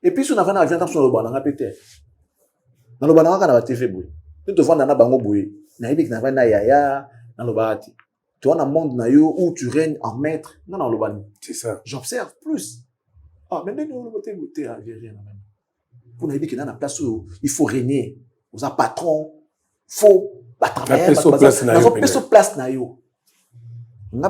Et puis, si on a fait un avion, on a peut-être. Dans le banana, on a TV. Tu te vois dans la bango boué. Naïbik n'a pas yaya dans le bahati. Tu vois, dans le monde où tu règnes en maître. Non, le ban. C'est ça. J'observe plus. Ah, mais nous, on a rien. Pour nous dire qu'il y a une place où il faut régner. Vous avez patron, faut travailler. Place na yo. Moi,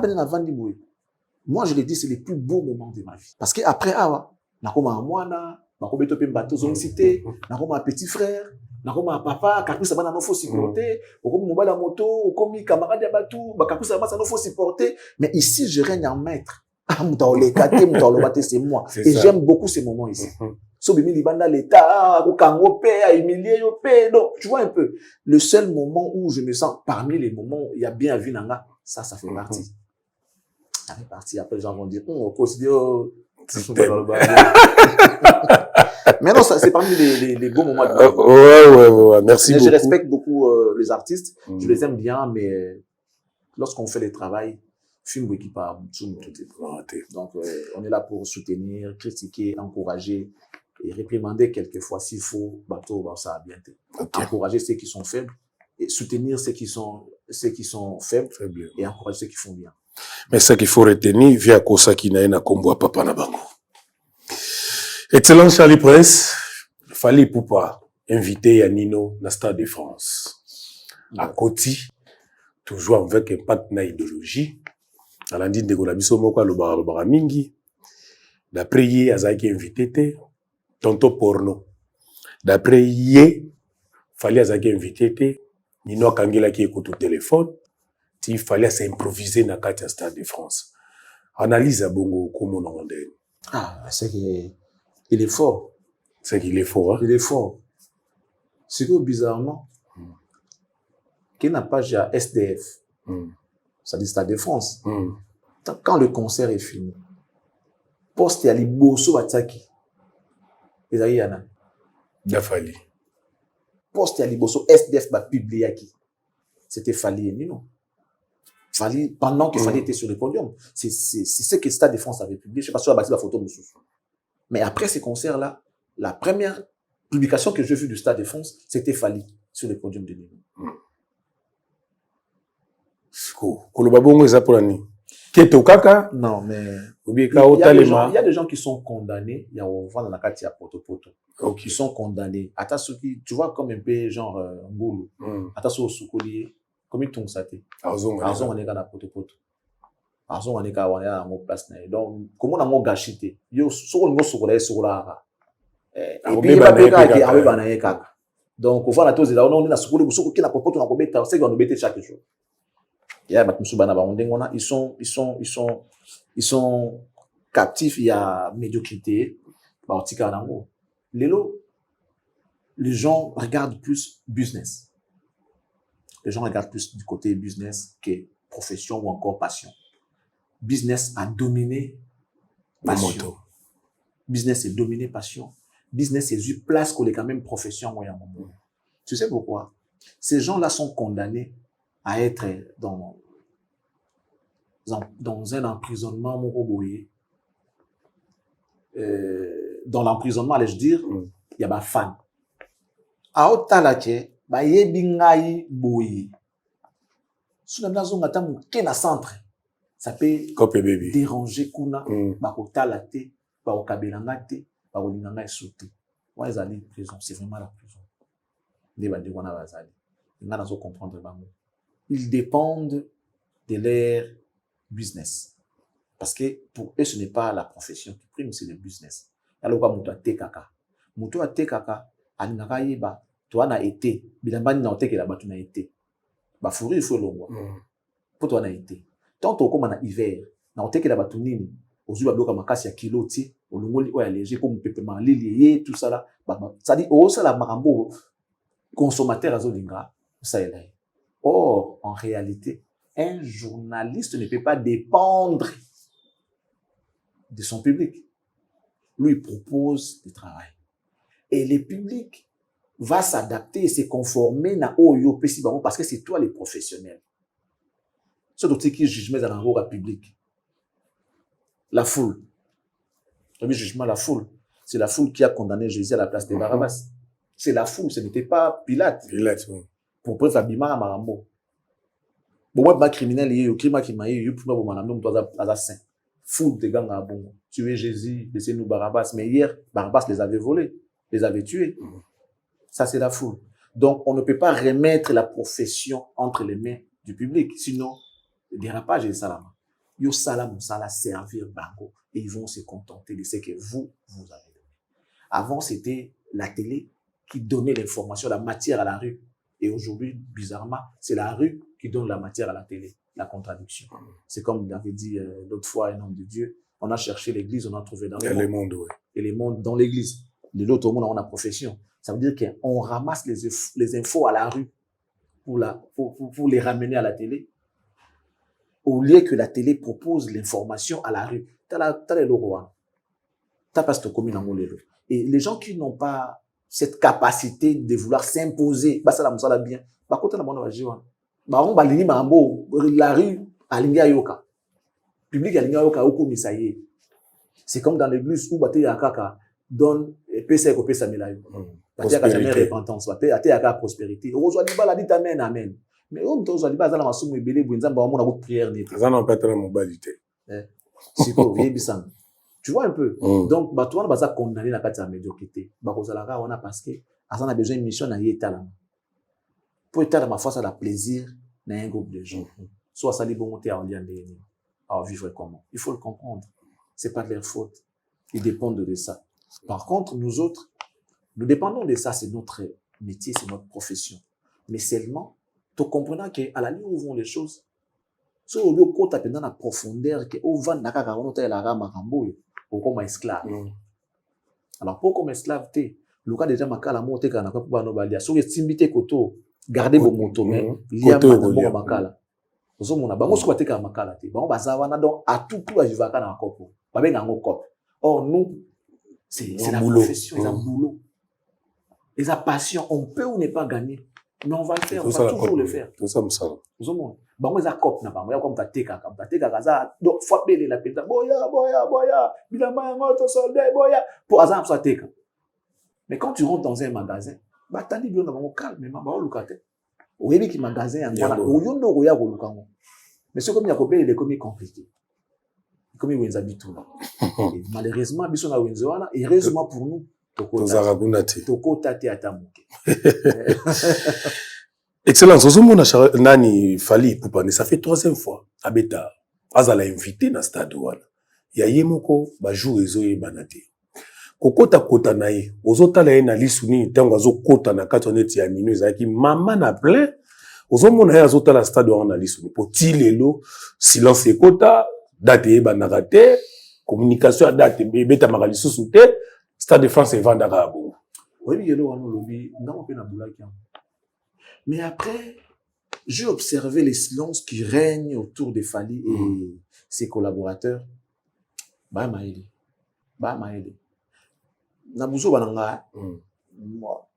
je l'ai dit, c'est les plus beaux moments de ma vie. Parce qu'après, na comme un moine, na comme un bateau zone cité, na comme un petit frère, na comme un papa, quand ça va na faut supporter, ou comme mon la moto, ou comme un camarade de bateau, quand ça va ça faut supporter. Mais ici, je règne en maître. C'est moi. Et j'aime beaucoup ces moments ici. So bimi libanda l'état, au kango pe, à humilier yo pe. Donc, tu vois un peu. Le seul moment où je me sens, parmi les moments où il y a bien vu nanga, ça fait partie. Ça fait partie. Après, les gens vont dire, on considère, mais non, c'est parmi les beaux moments de ma vie. Ouais. Merci beaucoup. Je respecte beaucoup les artistes. Je les aime bien, mais lorsqu'on fait le travail, film qui part, donc on est là pour soutenir, critiquer, encourager et réprimander quelquefois s'il faut. Bateau, ça a bien été. Encourager ceux qui sont faibles et soutenir ceux qui sont faibles et encourager ceux qui font bien. Mais ce qu'il faut retenir, via Kosa qui n'a combo papa na bango. Excellent Charlie Prince, fallait poupa inviter Yanino na Stade de France. À Koti, toujours avec impact na idéologie. Alandi de Golabiso moko lo bara mingi. D'après yé azaki invité tonto porno. D'après yé fallait azaki invité Nino Kangela qui écoute au téléphone. Il fallait s'improviser dans le Stade de France. Analyse à Bongo comment on en dit. Ah, c'est qu'il est fort. C'est qu'il est fort. Hein? Il est fort. C'est que bizarrement, qu'il n'a pas déjà SDF. Ça dit Stade de France. Quand le concert est fini, poste à l'Iboso Watsaki. Et ça y en a. Dafali. Poste à l'Iboso SDF va publier qui. C'était Fali et Nino. pendant que Fali était sur le podium. C'est ce que Stade de France avait publié. Je sais pas si on a bâti la photo de Soussou. Mais après ces concerts-là, la première publication que j'ai vue du Stade de France, c'était Fali sur le podium de Nino. Kolobabongo eza pour l'année. Keto kaka? Non, mais il y a des gens qui sont condamnés. Il y a dans la carte, il y a Poto. Qui sont condamnés. Tu vois comme un peu genre Ngulu. Attention au Soukolier. Comme ils t'ont saté. Arzon on est dans Poto. Arzon on est dans mon place. Donc, comment on a gâché? Yo, sur le mot sur la. Et puis, il y a donc, on voit la chose là, on est dans Soukoli, qui n'a pas poto, on a combien de c'est qu'on a bêté chaque jour. Il y a ils sont captifs, il y a médiocrité. Les gens regardent plus business. Les gens regardent plus du côté business que profession ou encore passion. Business a dominé passion. Business est dominé passion. Business est eu place qu'on est quand même profession. Tu sais pourquoi? Ces gens-là sont condamnés à être dans un emprisonnement, dans l'emprisonnement, allais-je dire, il y a des fans. À Otalache, il y a des bingaï boyi. Si on a un centre, ça peut déranger kuna, bakotalate, bakokabelangate, bakolinganga sauter. Moi, ils allaient en prison, c'est vraiment la prison. Ils dépendent de leur business. Parce que pour eux, ce n'est pas la profession qui prime, c'est le business. Alors, quand tu as Muto a tekaka, alingaka yeba, toi na été, bilambani na oteke la batu na été. Ba fourri, il faut l'ongwa. Pour toi na été. Tant au comme na hiver, na oteke la batu nini, ozu ba bloka makasi ya kilo ti, olongoli oya léger comme pepement lili tout ça là, ça dit oh ça la marambo consommateur azolinga, ça est là. Or, en réalité, un journaliste ne peut pas dépendre de son public. Lui, il propose du travail. Et le public va s'adapter et se conformer à Oyo parce que c'est toi les professionnels. C'est d'autres qui jugent dans le public. La foule. Le jugement, la foule. C'est la foule qui a condamné Jésus à la place de Barabbas. C'est la foule, ce n'était pas Pilate. Pour preuve, l'habillement à Marambo. Bon, moi, criminel, il y a eu crime qui m'a eu, pour moi, mon ami, saint. Foule de gangs à bon. Tuer Jésus, laissez-nous Barabbas. Mais hier, Barabbas les avait volés, les avait tués. Ça, c'est la foule. Donc, on ne peut pas remettre la profession entre les mains du public. Sinon, le dérapage est salam. Yo salam, ça va servir bango. Et ils vont se contenter de ce que vous avez donné. Avant, c'était la télé qui donnait l'information, la matière à la rue. Et aujourd'hui, bizarrement, c'est la rue qui donne la matière à la télé, la contradiction. C'est comme il avait dit l'autre fois un homme de Dieu, on a cherché l'église, on a trouvé dans le monde. Et les mondes dans l'église. De l'autre monde, on a profession. Ça veut dire qu'on ramasse les infos à la rue pour les ramener à la télé. Au lieu que la télé propose l'information à la rue. T'as les lois. T'as pas cette commune en Molélo. Et les gens qui n'ont pas cette capacité de vouloir s'imposer, bah ça la bien. Bah côté la bonne va bah on va l'ini mambo la rue à l'inga yoka. Public à l'inga yoka oko misaye. C'est comme dans l'église où baté yakaka donne pesa ko pesa milayo. Baté yakaka jamais repentance, baté yakaka prospérité. Ozwa libala dit amen amen. Mais on ozwa libala za la masumu ebele bu nzamba wa mona ko prière net. Ça n'a pas très mobilité. C'est quoi yebisang. Tu vois un peu. Donc, bah, toi, on va condamner la carte à médiocrité. Bah, on a parce que, on a besoin d'une mission à l'état. Pour état, ma foi, ça a plaisir dans un groupe de gens. Soit ça les bonté à vivre comment. Il faut le comprendre. C'est pas de leur faute. Ils dépendent de ça. Par contre, nous autres, nous dépendons de ça. C'est notre métier, c'est notre profession. Mais seulement, tu comprends qu'à la ligne où vont les choses, si on veut qu'on tape dans la profondeur, qu'on va dans la carotte et la rame comme esclave. Alors, pour comme esclave, le cas déjà, makala monte kana kwa bano balia. So yestimbite koto, garder vos motos, mais liam na makala. Ozo mona bango so bateka makala te. Bango bazawa na donc à tout pour vivre kana na kopo. Ba benga ngo kopo. Or nous, c'est la profession, c'est un boulot. Et sa passion, on peut ou ne pas gagner. Mais on va le faire, on va toujours le faire. Tout ça me semble. Vous avez bango za cop na bango ya comme tateka kaza donc fois belé la penta boya bilamba yango to soldat boya pour azam ça teka. Mais quand tu rentres dans un magasin, bah tandi bien na bango calmement ba olukate. Oyebi ki magasin yango na oyondo ko ya ko lukango. Mais ce comme ya ko belé comme compliqué. Comme wenza bitu. Malheureusement biso na wenzo wana heureusement pour nous toko tate atamuke. Excellence, Ozomona Nani Fally Ipupa, ça fait 3e fois. Abeta, Azala invité dans stade wana. Ya yemoko ba jour ezoye banate. Kokota kota nae, ozota la na lisuni tango azokota na katoneti ya minu ezaki mama na plein. Ozomona ya azota la stade wana na lisuni po tilelo silence ekota date banakate communication date beta makalisu soute Stade de France et Vandara. Oui, il y a le lobby, non, on a. Mais après, j'ai observé les silences qui règnent autour de Fally et ses collaborateurs. Bah, maïdi. Nabuzo bananga. Moi,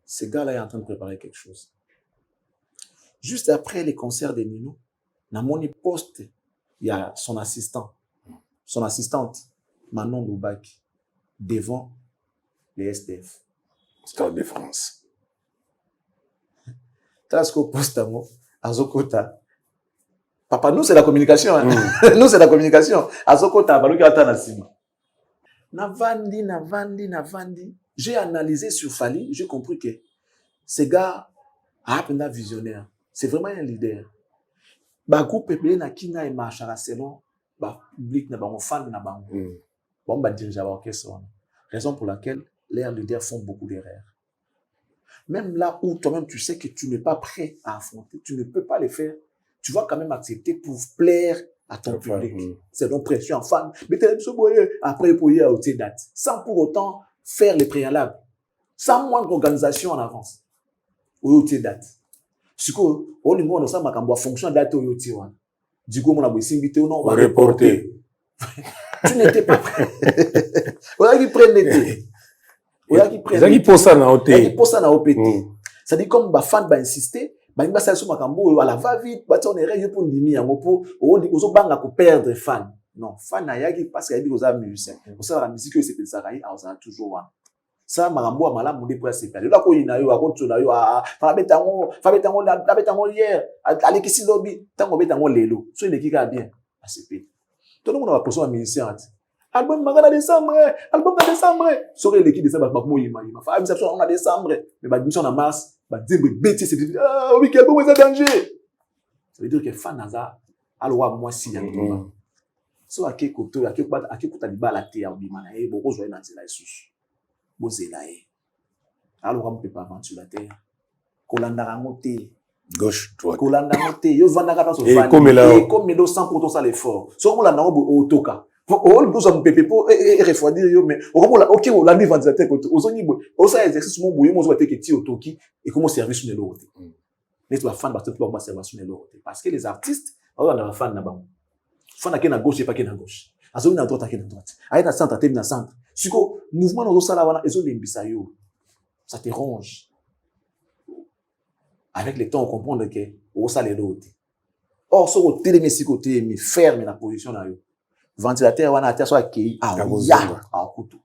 ce gars-là est en train de préparer quelque chose. Juste après les concerts de Nino, dans mon poste, il y a son assistante, Manon Loubaki, devant les SDF. Stade de France. Tasco Postamo, Azokota. Papa, nous c'est la communication. Hein? Nous c'est la communication. Azokota, Baluki Atanasima. Navandi. J'ai analysé sur Fally, j'ai compris que ce gars a un visionnaire. C'est vraiment un leader. Ba groupe peuplé na kinga et marcha selon ba public na ba fan na ba bon ba diriger l'orchestre. Raison pour laquelle les leaders font beaucoup d'erreurs. Même là où toi-même tu sais que tu n'es pas prêt à affronter, tu ne peux pas le faire, tu vas quand même accepter pour plaire à ton public. C'est donc pression en fan. Mais après pour y aller date, sans pour autant faire les préalables, sans moindre organisation en avance. Ou date. Si au niveau de ça, ma fonction date au yoti wan. Du coup, mon abouissimité ou non, on va reporter. Tu n'étais pas prêt. On a qui prennent l'été. On a qui prennent. Ça qui pose ça na OT. Qui pose ça na OPT. Ça dit comme ba fan ba insister, ba imba ça sur makambo, ala va vite, ba on est réel pour ndimi yango pour ozo banga ko perdre fan. Non, fan na yaki parce qu'il y a aux amis musiciens. Pour ça la musique c'est ça raï, on a toujours wan. Ça marambo amala monde pour se perdre. Là ko ina yo akonto na yo fa betango hier, aller qui si lobby, tango betango lelo. So il kika bien à se perdre. Tout le monde va poser un musicien. Album magana décembre, album de décembre. Sorry l'équipe de décembre pas moi il m'a fait ça on a décembre, mais ba mission en mars, ba dire bêtise c'est oui quel bon est danger. Ça veut dire que fan naza alors moi si yango. So akekoto akekuta libala te ya bimana boko zo na nzela isusu. Bozela alors on peut pas aventurer la terre. Kolanda rangote gauche droite. Kolanda rangote yo vandaka dans so fan. Et comme là 100% ça l'effort. So on la na otoka. On besoin de pepe pour refroidir yo mais OK on l'a dit ventilateur côté ozoni boy o ça exercice mon boy mo zo te keti otoki et comment service sur l'autre mais tu vas fan battre pour service sur l'autre parce que les artistes on a fan na bango fan na na gauche et pas na gauche azo na droite na droite aïe na centre na centre siko mouvement no sala wana ezo lembisa yo ça te ronge avec le temps on comprend que o ça l'autre or so o télé mesiko côté mi ferme la position na yo ventilateur wana atia soit qui à couteau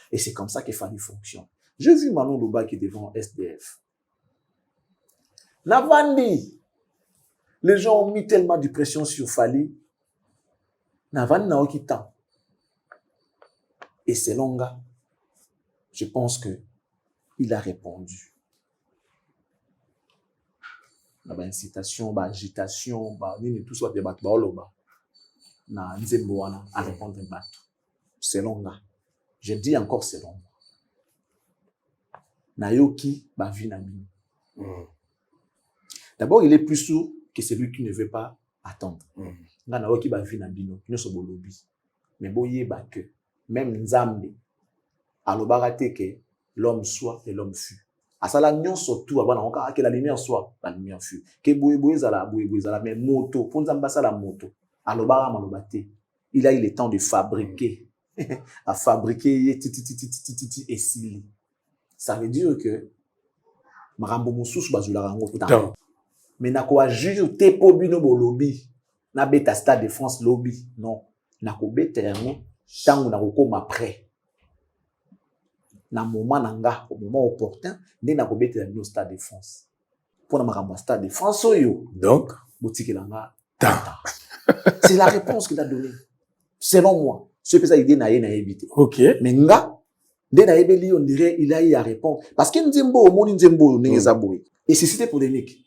et c'est comme ça que Fally fonctionne. J'ai vu Manon Loubaki devant SDF Navandi, les gens ont mis tellement de pression sur Fally Navandi n'a aucun temps et c'est longa je pense que il a répondu la incitation ba agitation ba nini tout soit débat ba oloba na nzembo wana à répondre bateau. Selon là. Je dis encore selon moi. Nayoki ba vie na bino. D'abord, il est plus sourd que celui qui ne veut pas attendre. Nga nayoki ba vie na bino, nyoso bolobi. Mais boye ba que même Nzambe alobaka te que l'homme soit et l'homme fut. Asala nyonso tout abana onka que la lumière soit, la lumière fut. Que boye zala mais moto, pour Nzamba sala moto. Il a eu le temps de fabriquer à fabriquer et si. Ça veut dire que marambo mususu bazula rango temps. Mais na ko juge te po bino bo lobby na beta Stade de France lobby non na ko beta yango tango na ko koma après na moment nanga au moment opportun nde na ko beta no Stade de France pour na marambo Stade de France oyo donc boutique langa c'est la réponse qu'il a donnée selon moi ce que ça idée na éviter. OK Mais nga dès na ebeli on dirait il a eu à répondre parce que nzembo moni nzembo nengeza boy et c'était polémique.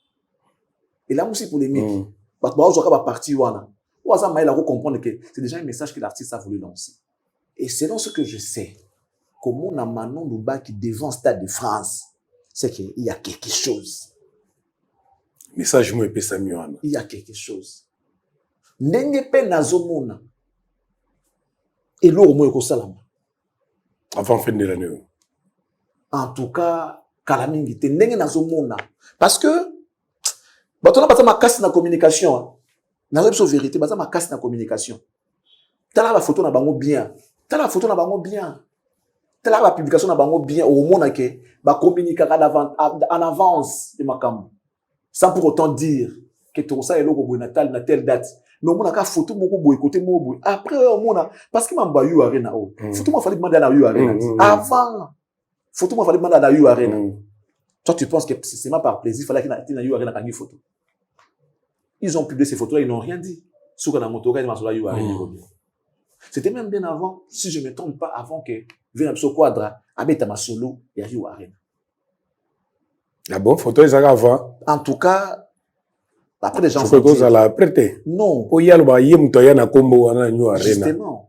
Et là aussi polémique. Parce que on va partir wana. Ou ça m'a comprendre que c'est déjà un message que l'artiste a voulu lancer. Et selon ce que je sais, comme on a Manon Louba qui devant Stade de France, c'est qu'il y a quelque chose. Message moi épais Samuel. Il y a quelque chose. Ndenge pe nazomona. Et l'eau moi ko salama. Avant fin de l'année. En tout cas, kalamingi te ndenge nazomona parce que bato na bata makasi na communication. Na la vérité, bata makasi na communication. Tala la photo na bango bien. Tala la photo na bango bien. Tala la publication na bango bien au mona ke ba communiquer en avance de makambo. Sans pour autant dire que tout ça est logo boy natal na telle date. Mais au mona ka photo moko boy côté mo boy. Après au mona parce que mamba yu arena o. Photo mo fallait demander na yu arena. Avant photo mo fallait demander na yu arena. Toi tu penses que c'est seulement par plaisir fallait qu'il na yu arena kangi photo. Ils ont publié ces photos-là, ils n'ont rien dit. C'était même bien avant, si je ne me trompe pas, avant que Venapso Quadra habite à ma solo et à Rio Arena. La bonne photo, ils avaient avant. En tout cas, après les gens. Je crois que ça l'a prêté. Non. Pour y aller, il y a un combo à Rio Arena. Justement.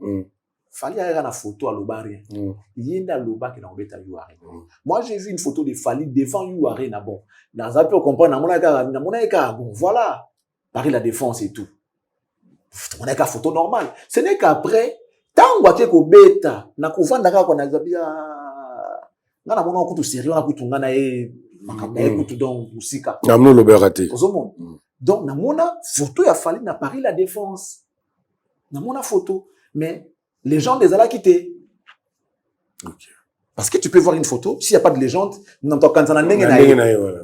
Fali a une photo à Lobarien. Il y a une Loba qui est en bête à Rio Arena. Moi, j'ai vu une photo de Fali devant Rio Arena. Bon, dans un peu comprendre, bon, voilà. Paris la défense et tout. On a qu'à photo normale. Ce n'est qu'après, tant que tu bêta, na kuvanda ka na zabia, na na mona kutu sérieux na kutu ngana e makamba kutu donc musika. Na mno loberate. Donc na mona photo ya Fali na Paris la défense. Na mona photo, mais les gens les ala quitté. OK. Parce que tu peux voir une photo, s'il y a pas de légende, n'entend quand ça na ndenge na yo.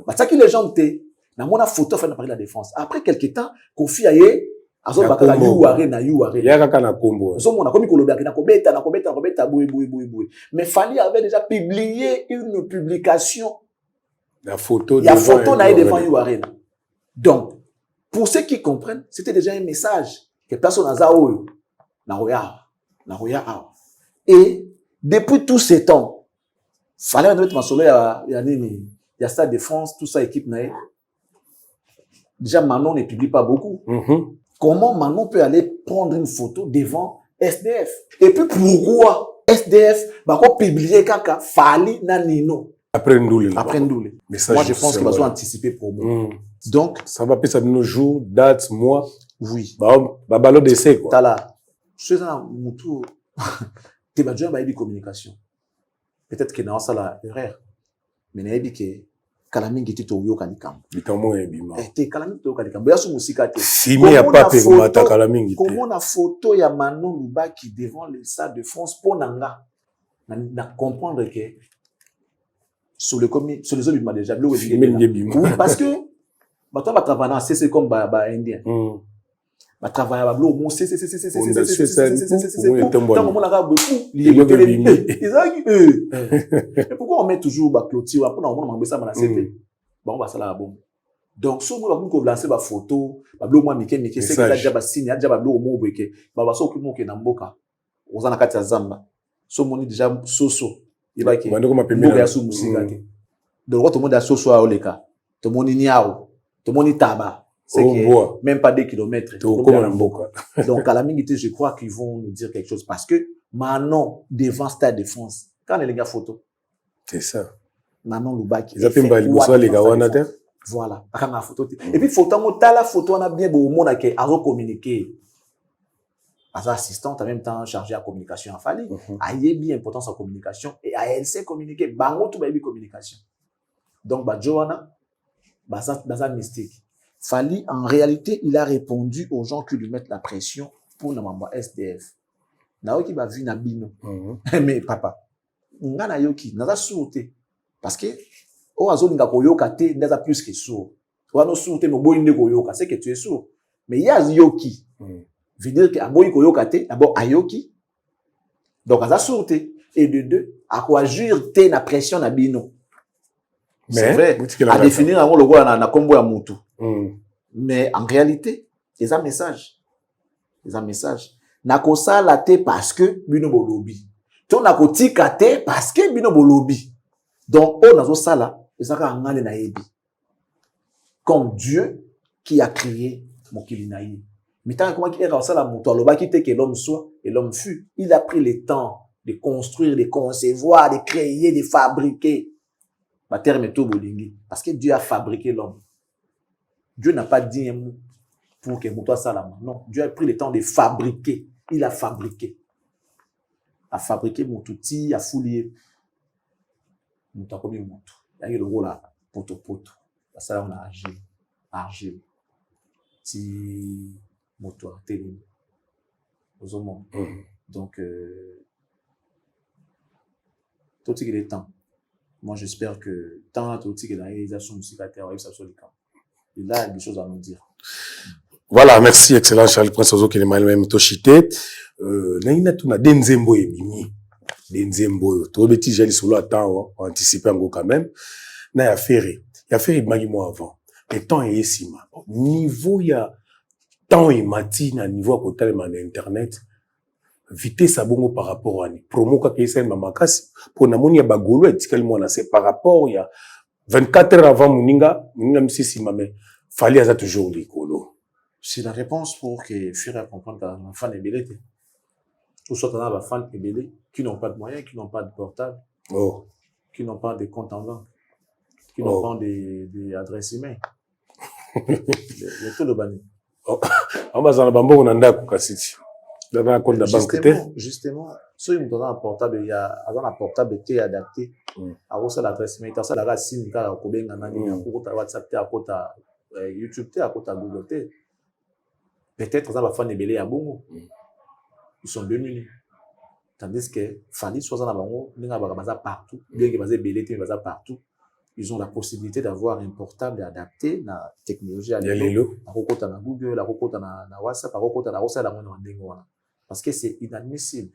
Bah ça qui légende té. Na mona photo fait na Paris la défense. Après quelques temps, Kofi aye azo bakala yu arena. Ya kaka na kombo. Zo mona komi kolobia na kobeta boui. Mais Fali avait déjà publié une publication. La photo de photo na devant yu arena. Donc pour ceux qui comprennent, c'était déjà un message que personne n'a zaoyo na roya. Et depuis tous ces temps, Fali va mettre ma solo ya nini, ya Stade de France, tout ça équipe na. Déjà, Manon ne publie pas beaucoup. Comment Manon peut aller prendre une photo devant SDF? Et puis, pourquoi SDF va publier Kaka Fali Nanino? Après Ndoulé. Moi, je pense qu'il va anticiper pour moi. Donc, ça va passer nos jours, dates, mois. Oui. Bah, ballon d'essai, quoi. T'as là. Je suis dans mon tour. T'es déjà dans la communication. Peut-être que dans ça, la erreur. Mais il y a que Kalamingi tito uyo kanikam. Bitamo ebima. Te Kalamingi tito kanikam. Boya su musika te. Fimi ya pape kumata Kalamingi te. Comment na photo ya Manon Louba qui devant le Stade de France pour nanga na comprendre que sur les autres m'a déjà bleu. Oui, parce que maintenant va travailler c'est comme ba indien. Va travailler ba bleu mon c'est tant on a beaucoup pourquoi on met toujours ba clôture pour on m'a ça na c'était bon ba ça là bon donc so mo ko lancer ba photo ba bleu moi mike c'est que déjà ba signe déjà ba bleu mo boke ba so ki mo ke na mboka ozana kati ya zamba so moni déjà soso ibaki mboka ya su musika te donc tout le monde a soso a oleka to moni niao to moni taba. C'est que même pas 2 kilomètres. Donc, à la minute, je crois qu'ils vont nous dire quelque chose. Parce que Manon, devant Stade de France, quand les gars photo. C'est ça. Manon Loubaki. Ils appellent les gars, voilà. Et puis, photo, la photo, on a bien beau monde qui a communiqué. As assistante, en même temps, chargée à communication en Fali. Aïe, bien importance en communication. Et elle sait communiquer. Bango, tout baby communication. Donc, Johanna, Baza mystique. Fali, en réalité, il a répondu aux gens qui lui mettent la pression pour le membre SDF. nayoki ba vie na bino mais papa nga na yoki naza sourd te parce que o azolinga koyoka te ndaza plus que sourd wana sourd te moboyi nde koyoka c'est que tu es sourd mais ya yoki veut dire que aboyi koyoka te d'abord ayoki donc aza sourd te et de deux akoagir te na pression na bino c'est vrai à définir yango lokola na kombo ya mutu mais en réalité c'est un message nakosala te parce que bino bolobi to nakotika te parce que bino bolobi donc on nazo sala ezaka ngane na yebi comme Dieu qui a créé mokili na ye mais tant comment qu'il sala mutu alobaki te que l'homme soit et l'homme fut il a pris le temps de construire, de concevoir, de créer, de fabriquer. Ma terme est tout bolingi. Parce que Dieu a fabriqué l'homme. Dieu n'a pas dit un mot pour que Moutoua Salama. Non, Dieu a pris le temps de fabriquer. Il a fabriqué. A fabriqué Moutouti, a fouillé. Moutoua comme Moutou. Il y a le rôle là, poto. Parce que là, on a argile. Si Moutoua, télé. Aux hommes. Donc, tout ce qui est temps. Moi, j'espère que tant tout ce qui est la réalisation musicale, ça soit le cas. Il a des choses à nous dire. Voilà, merci, excellent Charles Prince Ozo qui est même Toshite. Naina tuna denzembo ebimi. Denzembo. Tout petit j'ai solo attend anticiper ngo quand même. Na ya ferry magi moi avant. Le temps est ici ma. Niveau ya temps et matin niveau à côté de internet. Vitesse à bongo par rapport à ni promo ka kesa mamakasi pour na moni ya bagolo etikali mona c'est par rapport ya 24 heures avant muninga msisi mame fallait aza toujours likolo. C'est la réponse pour que faire à comprendre que ma fan est belé ou soit dans la fan est belé qui n'ont pas de moyens, qui n'ont pas de portable, qui n'ont pas de compte en banque, qui n'ont pas des adresses email. Le tout le bani. On va dans la bambo on anda ku kasiti. Justement, si on a un portable, il y a un portable qui est adapté à l'adresse mail. Ça, la racine, car à WhatsApp, à côté YouTube, à côté Google. Peut-être ça va faire des belés à Bongo. Ils sont démunis. Tandis que Fali soit dans la Bongo, il y a partout. Bien qu'il y ait belé, il y a partout. Ils ont la possibilité d'avoir un portable adapté à la technologie à l'époque. À Google, à WhatsApp, à WhatsApp, parce que c'est inadmissible.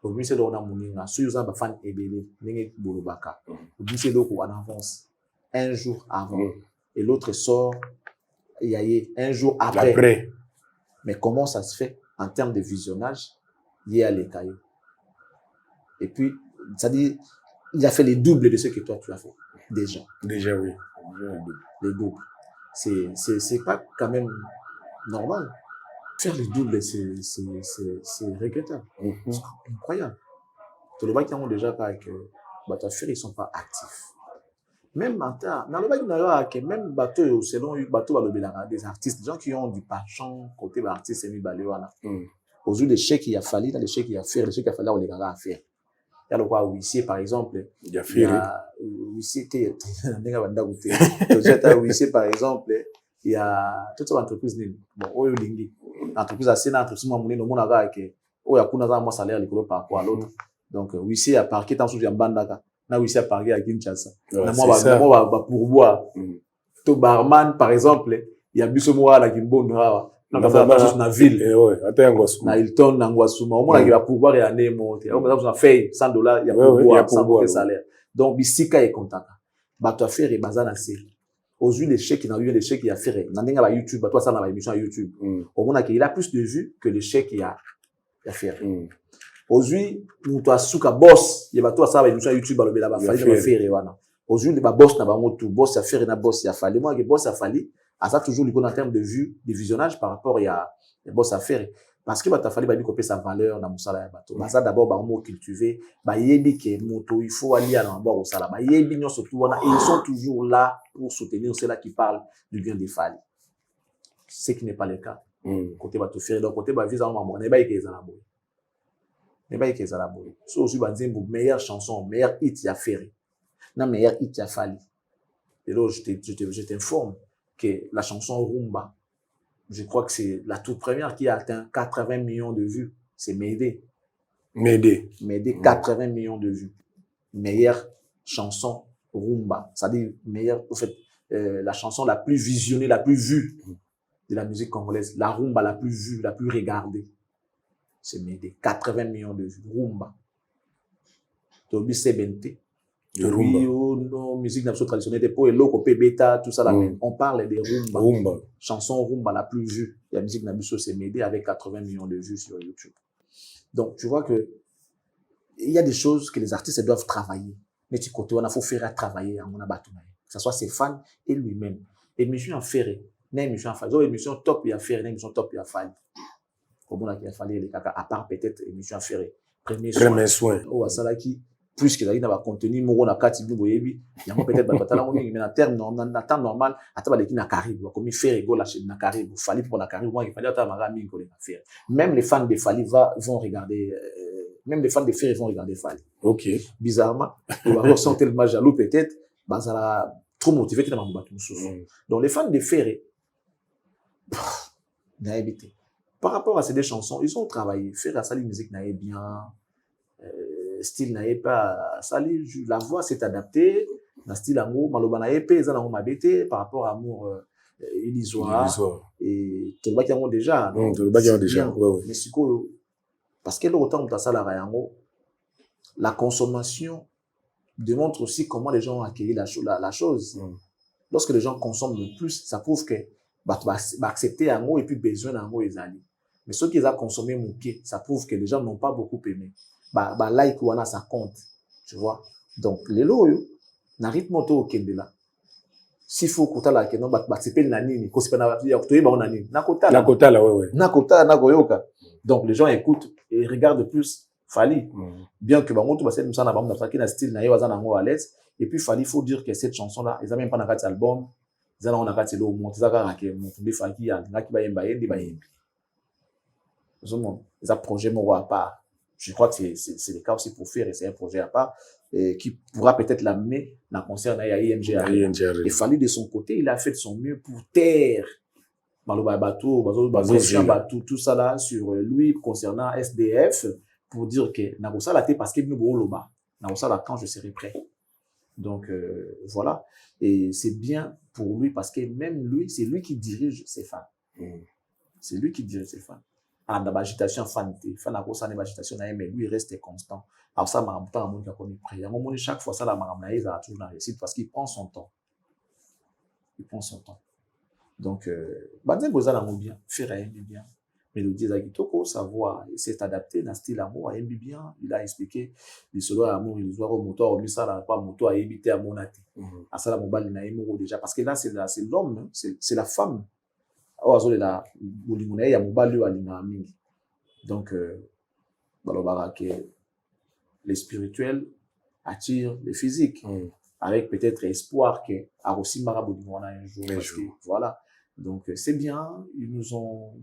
Au mieux, c'est là où on a mon si vous avez un fan ébélé, n'engagez bolobaka. Au mieux, c'est là où on avance un jour avant. Et l'autre sort, il y a un jour après. Mais comment ça se fait en termes de visionnage? Il y a les cailloux. Et puis, ça dit, il a fait les doubles de ce que toi tu as fait. Déjà, oui. Les doubles. C'est pas quand même normal. Faire les doubles, c'est regrettable. C'est incroyable. Tous les gens qui ont déjà pas que ils ne sont pas actifs. Même maintenant, dans le bateau, même bateau, selon bateau, des artistes, des gens qui ont du penchant côté artiste, aujourd'hui, les chèques qu'il a fallu, dans les chèques qu'il a fait, les chèques qu'il a fallu, on les a faire. Il y a le quoi, Huissier, par exemple. Il y a Huissier, Huissier, par exemple. Il y a toutes ces entreprises. Bon, l'entreprise a sénat, l'entreprise a monnaie, le monde a que, il y a un salaire par rapport à l'autre. Donc, Huissier a parqué dans ce bandaka. Na Huissier a parqué à Kinshasa. Moi, pourboire. To barman, par exemple, il y a Bussomoa, la Kimbondra. Na ville. Na Hilton, na Ngwasuma. Au moins, il y a pourboire et à Nemo. On a fait $100, il y a pourboire, sans salaire. Donc, Bissika est content. Bato affaire et bazan assez. Aujourd'hui, les chèques, il y a eu les chèques qui a fait. N'anga ba YouTube, toi ça na ba émission YouTube. Au moins qu'il a plus de vues que les chèques qu'il a fait. Aujourd'hui, toi souka boss, il y a toi ça ba émission YouTube ba le ba fali ba faire wana. Aujourd'hui, ba boss na ba motu, boss a faire na boss ya fali. Moi que boss a fali, à ça toujours en termes de vues, de visionnage par rapport à les boss à faire. Parce que ta fali ba bi copier sa valeur na musala ya bato. Ba ça d'abord ba mo cultiver, ba yebi ke moto il faut aller à l'endroit au sala. Ba yebi non surtout wana et ils sont toujours là pour soutenir ceux-là qui parlent du bien des fali. Ce qui n'est pas le cas. Côté bato faire donc côté ba visa maman, ne ba yeke ezalabo. Ne ba yeke ezalabo. So aussi ba nzembo meilleure chanson, meilleur hit ya faire. Na meilleur hit ya fali. Et là je t'informe que la chanson Rumba, je crois que c'est la toute première qui a atteint 80 millions de vues. C'est Médé. Mais des 80 millions de vues. Meilleure chanson rumba. C'est-à-dire, meilleure, en fait, la chanson la plus visionnée, la plus vue de la musique congolaise. La rumba la plus vue, la plus regardée. C'est Médé. 80 millions de vues. Rumba. Tobi Sebente. Oui, nos musiques traditionnelles, pour le copé bêta, tout ça là. On parle des rumba. Chanson rumba la plus vue. La musique Nabuso, c'est Médé avec 80 millions de vues sur YouTube. Donc, tu vois que il y a des choses que les artistes doivent travailler. Mais tu côté, on a faut faire travailler à mon abattoir. Que ce soit ses fans et lui-même. Émission en ferré. Émission en phase. Émission top, il y a ferré. Émission top, il y a fall. Comme on a fallu les caca, à part peut-être émission en ferré. Premier soin. Oh, ça là qui, plus que là, il y a un contenu, mon a quatre il y a peut-être mais en termes en temps normal, à table qui n'a Caribe, comme il fait rigolo chez na Caribe, fallait pour na Caribe, moi il fallait attendre ma gamine pour les faire. Même les fans de Fali vont regarder. Même les fans de Ferré vont regarder Fali. Ok. Bizarrement, ils vont sont tellement jaloux peut-être, bah ça l'a trop motivé tellement battu Donc les fans de Ferré, n'a évité. Par rapport à ces deux chansons, ils ont travaillé. Ferré a sali musique n'a bien, style n'a pas sali, la voix s'est adaptée, dans style amour, maloba n'a pas, ils ont m'habité par rapport à amour illusoire et tout le bac ont déjà. Tout le bac ont déjà. Ouais. Mais c'est quoi? Parce que l'autant de ça, la consommation démontre aussi comment les gens ont accueilli la chose. Lorsque les gens consomment le plus, ça prouve que accepter un mot et puis besoin d'un mot les alliés. Mais ceux qui ont consommé mouquet, ça prouve que les gens n'ont pas beaucoup aimé. Like ou ça compte, tu vois. Donc les lots, na rythme auto au Kendela. S'il faut que la que non c'est pas nani, ko c'est pas na to yeba nani. Na kota là, ouais. Na kota na goyoka. Donc les gens écoutent et regardent plus Fali. Bien que bangoto basé nous ça na bamu na style na yewa za na ngo à l'aise et puis Fali faut dire que cette chanson là, ils a même pas na kati album, ils ont na kati lo monte za ka ke mutumbi Faki ya ngaki ba yemba yendi ba yembi. Ils ont projet mo à part. Je crois que c'est le cas aussi pour faire et c'est un projet à part qui pourra peut-être l'amener dans le concert à ING. Et Fali de son côté, il a fait de son mieux pour taire Maloba Batou, tout ça là sur lui concernant SDF pour dire que Nagosa l'a parce qu'il nous loba. Nagosa là quand je serai prêt. Donc voilà. Et c'est bien pour lui parce que même lui, c'est lui qui dirige ses fans. C'est lui qui dirige ses fans. Ah, dans l'agitation, fan à cause de l'agitation, mais lui, il reste constant. Alors, ça, m'a pas un comme prière. Chaque fois, ça, la maramaïs a toujours la réussite parce qu'il prend son temps. Il prend son temps. Donc, Banzel Boza l'a bien, faire aimé bien. Mélodie Zagitoko, sa voix s'est adaptée dans style amour, aimé bien. Il a expliqué les solos amour, il doit au moteur, lui, ça, pas moto à éviter à monate. À ça, la mobile, il a aimé déjà. Parce que là, c'est l'homme, c'est la femme. Donc, les spirituels attirent les physiques avec peut-être espoir que aussi un jour. Voilà. Donc, c'est bien. Ils nous ont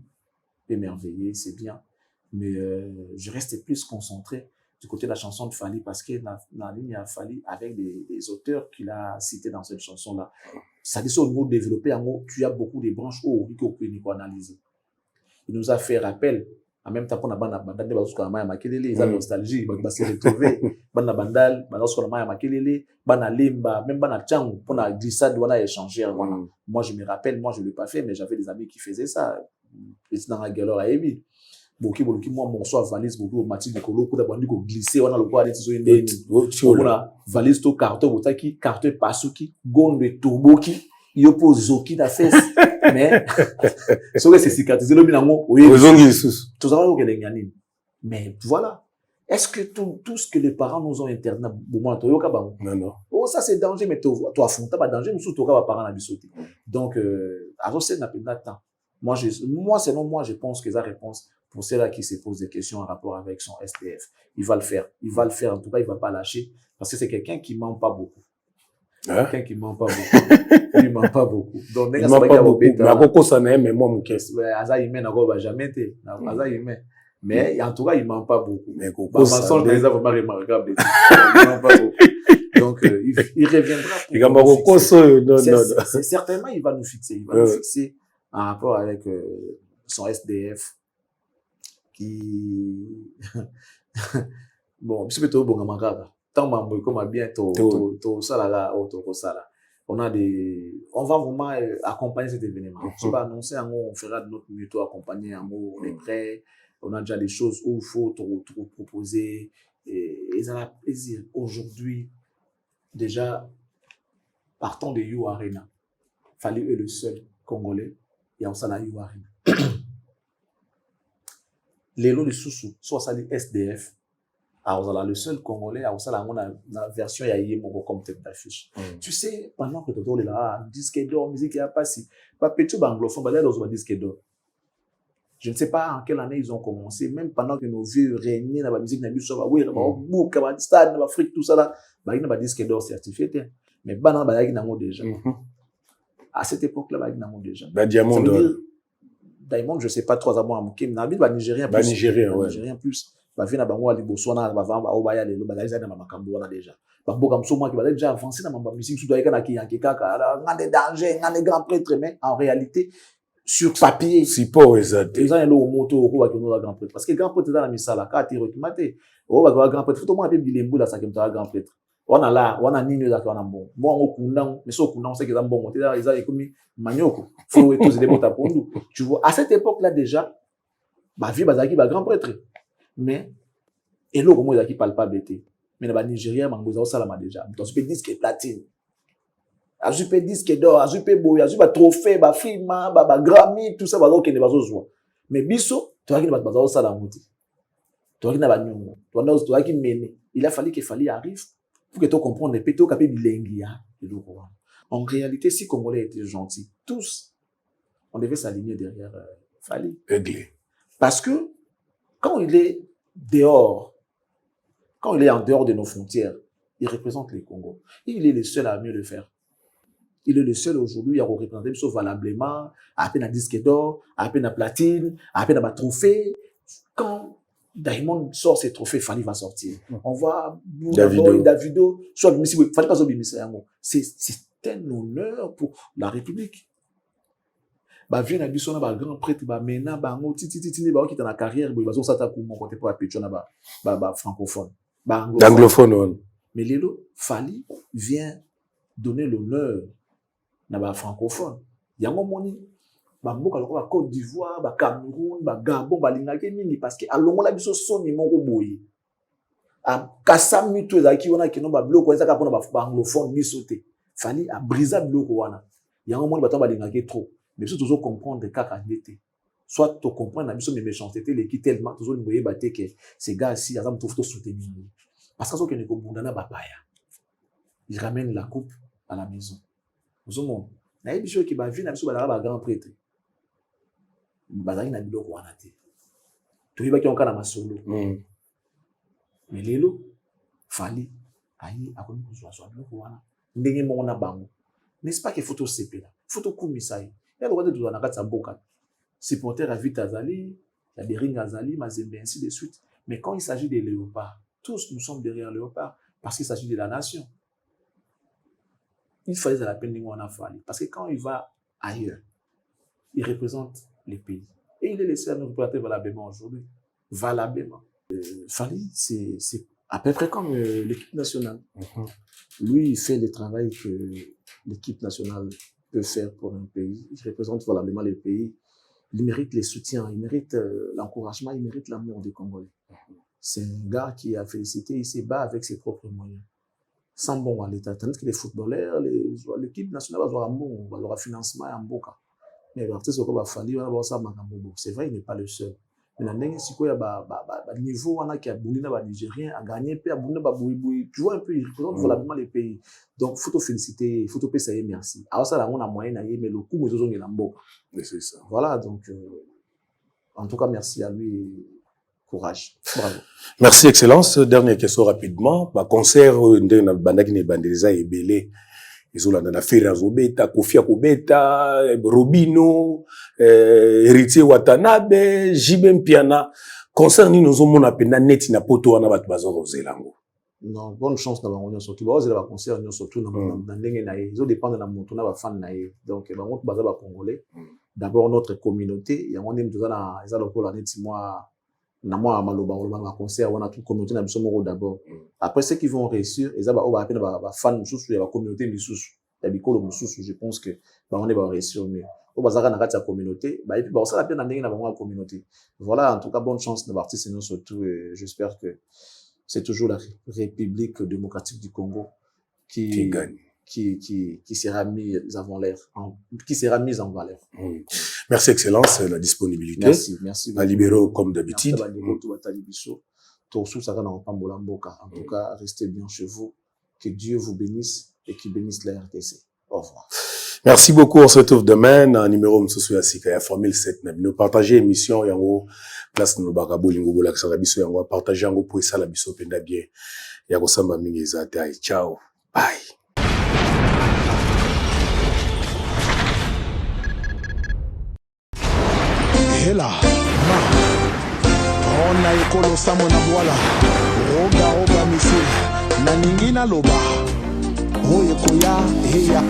émerveillés, c'est bien. Mais je reste plus concentré du côté de la chanson de Fali parce que dans la ligne à Fali avec des auteurs qu'il a cités dans cette chanson-là. Ça dit au niveau développé, tu as beaucoup de branches qu'il faut analyser. Il nous a fait rappel, en même temps qu'on a bandal de bazuka maya makelele, ils ont nostalgie, ils se retrouver, bana bandal, bazuka maya makelele, bana limba, même bana tchang, pour na glissade, on a échangé. Moi, je me rappelle, moi, je l'ai pas fait, mais j'avais des amis qui faisaient ça. Et c'est dans la galère à Ebi. Boki moi morceau à valise beaucoup Mathilde Nikolo pour d'abord ko glisser on a le quoi des so inde on a valise to carton botaki carton pasuki gonde toboki yopo zoki da fesse mais so que c'est cicatrisé le binango tout ça au kelengani mais voilà est-ce que tout ce que les parents nous ont interné moment to yoka bango non oh ça c'est danger mais toi affronter pas danger musu to ka ba parents na bisoté donc alors c'est na pena temps moi selon moi je pense que ça réponse pour ceux-là qui se posent des questions en rapport avec son SDF. Il va le faire. En tout cas, il va pas lâcher. Parce que c'est quelqu'un qui ment pas beaucoup. Quelqu'un qui ment pas beaucoup. Il ment pas beaucoup. Donc, il ment pas beaucoup. Mais à quoi ça n'est, mais moi, mon caisse. Aza humain, n'a pas jamais été. Aza humain. Mais, en tout cas, il ment pas beaucoup. Mais quoi ça? Mensonge, c'est vraiment remarquable. Il ment pas beaucoup. Donc, il reviendra. Certainement, il va nous fixer. Il va nous fixer en rapport avec son SDF. Bon, biso to bonga makaka. Tant mambo comme bien to sala to sala. On va vraiment accompagner cet événement. Je vais annoncer on fera de notre mieux to accompagner en mot, on est prêt. On a déjà des choses où il faut te proposer et ça a plaisir. Aujourd'hui, déjà, partant de You Arena, fallait le seul Congolais et on s'en a You Arena. Les lots de sous soit ça dit SDF. Alors, le seul Congolais, alors ça, on a la version Yayemo comme tête d'affiche. Tu sais, pendant que tu es là, disque d'or, musique, il n'y a pas si. Pas petit anglophone, bah, là, dans un disque d'or. Je ne sais pas en quelle année ils ont commencé, même pendant que nos vieux régnaient dans la musique, oui, dans le stade, dans l'Afrique, tout ça là, bah, il y a un disque d'or certifié. Mais bah, non, bah, il y a déjà. À cette époque-là, bah, il y a déjà. Bah, Diamond. Diamond, je ne sais pas, 3 ans à Mouké, mais bah, Nigérien plus. Bah, Nigérien, ouais. Nigérien plus. Bah, vient à Bango, Libosona, bah, Obaya, les Lobala, ils ont Makambo, déjà. Bah, comme ça, moi, qui va déjà avancer dans ma musique, sous Doyaka, qui est un des dangers, un des grands prêtres, mais en réalité, sur papier. Si pas, exact. Ils ont un moto, au grand prêtre. Parce que grand prêtre, dans la misala, quand tu es oh, bah, grand prêtre, faut au moins un peu bilimbo, là, ça, qui me grand prêtre. On a là, on a nini, là, on a bon. Bon, au Kundang, mais au Kundang, c'est qu'ils ont bon. Ils ont comme Manioko. Faut tous les mots à pour nous. Tu vois, à cette époque-là, déjà, ma vie, bah, grand prêtre. Mais, et là, comment ils parlent pas bêté. Mais dans le Nigeria, Mangoza, ça l'a déjà. Donc, tu peux disque platine. Tu peux disque d'or, tu peux boy, tu peux trophée, bah, film, bah, Grammy, tout ça, bah, donc, il n'est pas joué. Mais, biso, tu vois qu'il n'y a pas ça la mouti. Tu vois qu'il n'y a pas nyongo. Tu vois qu'il mène. Il a fallu qu'il arrive pour que tu comprennes les pétos capés bilingues, En réalité, si Congolais étaient gentils, tous, on devait s'aligner derrière Fali. Parce que, quand il est dehors, quand il est en dehors de nos frontières, il représente les Congos. Et il est le seul à mieux le faire. Il est le seul aujourd'hui à représenter, sauf valablement, à peine à disque d'or, à peine à platine, à peine à trophée. Quand Diamond sort ses trophées, Fali va sortir. On voit Davido, soit Fali pas c'est un honneur pour la République. Bah, viens à Bissona, bah, grand prêtre, bah, maintenant, bah, titi, bah, qui est dans la carrière, bah, ils ça pour mon côté pour la pétition, bah, francophone. Bah, anglophone. Mais Lélo, Fali vient donner l'honneur à la francophone. Il y a un moment, bah, la Côte d'Ivoire, bah, Cameroun, bah, Gabon, bah, l'Inagé, parce que, à l'homme, la biso son, il m'a boy. À Kassam, tu es qui on a qui n'ont pas bloqué, ça, pour bah, anglophone, bisoté. Fali a brisé le bloc, il y a un moment, il va l'Inagé trop. Mais surtout, toujours comprendre les cas qu'il était. Soit tu comprends la mission de méchanceté, les qui tellement, toujours nous voyez battre que ces gars-ci, ils ont tout soutenir. Parce que ne comprennent pas, ils ramènent la coupe à la maison. Nous sommes, na yebi qui va venir, nous sommes grand prêtre. Bazali na bilo ko wana te. Tu vas qui on kana masolo. Mais lelo, Fali, ayi akomi kuzwa bilo ko wana. Ndenge mo na bango. N'est-ce pas que photo CP là? Photo Koumisaï. Il y a le droit de la carte Boka. Supporter à Vite Azali, il y a des rings Azali, Mazembe, ainsi de suite. Mais quand il s'agit des léopards, tous nous sommes derrière léopards parce qu'il s'agit de la nation. Il fallait la peine de nous en affaler. Parce que quand il va ailleurs, il représente les pays. Et il est le seul à nous représenter valablement aujourd'hui. Valablement. Fali, c'est à peu près comme l'équipe nationale. Lui, il fait le travail que l'équipe nationale peut faire pour un pays. Il représente valablement les pays. Il mérite les soutiens, il mérite l'encouragement, il mérite l'amour des Congolais. C'est un gars qui a félicité, il se bat avec ses propres moyens. Sans bon à l'État. Tandis que les footballeurs, l'équipe nationale va avoir un bon, va avoir un financement et un bon cas. Mais l'artiste au va falloir avoir ça, c'est vrai, il n'est pas le seul. Mais la dernière, c'est quoi, le niveau, on a qui a bouli dans les Nigériens, a gagné, puis a bouli dans les tu vois un peu, il représente valablement les pays. Donc, il faut te féliciter, il faut te payer, merci. Alors, ça, on a moyen d'aller, mais le coup, mais ils ont un bon. C'est ça. Voilà, donc, en tout cas, merci à lui. Courage. Bravo. Merci, Excellence. Dernière question rapidement. Concert, bandaki ne bandeliza ebele. Izolanda na Ferraz Obeta, Kofi Akobeta, Robino, Héritier Watanabe, Jibem Piana. Concert ni nous omona penda neti na poto wana batu bazoro zelango. Non, bonne chance d'avoir un surtout. Bah, c'est la concert surtout dans ndenge na ye. Ils ont dépendre na moto na ba fan na ye. Donc ba moto baza ba congolais. D'abord notre communauté, il y a on est dans na ezalo ko la neti moi na moi maloba on concert on a toute communauté na biso moko d'abord après ceux qui vont réussir et ça ba appelle ba fan mususu ya ba communauté mususu ya bikolo mususu je pense que ba on est ba réussir mieux au bazaka na kati ya communauté ba et puis ba ça la bien na ndenge na bango la communauté voilà en tout cas bonne chance na artistes nous surtout et j'espère que c'est toujours la République démocratique du Congo qui gagne qui sera mise avant l'air qui sera mise en valeur. Merci Excellence la disponibilité. Merci à libéro comme d'habitude. En tout cas restez bien chez vous, que Dieu vous bénisse et qu'il bénisse la RDC. Au revoir. Merci beaucoup, on se retrouve demain en numéro Msosu Asika ya Formule 7 na bino partager émission yango place no bakabo lingo bola ka biso yango partager yango pour ça la biso penda bien ya ko samba mingi za tai. Ciao. Bye. Hela ma ona ekolo samo na bwala roga misil na ningina loba oye koya heya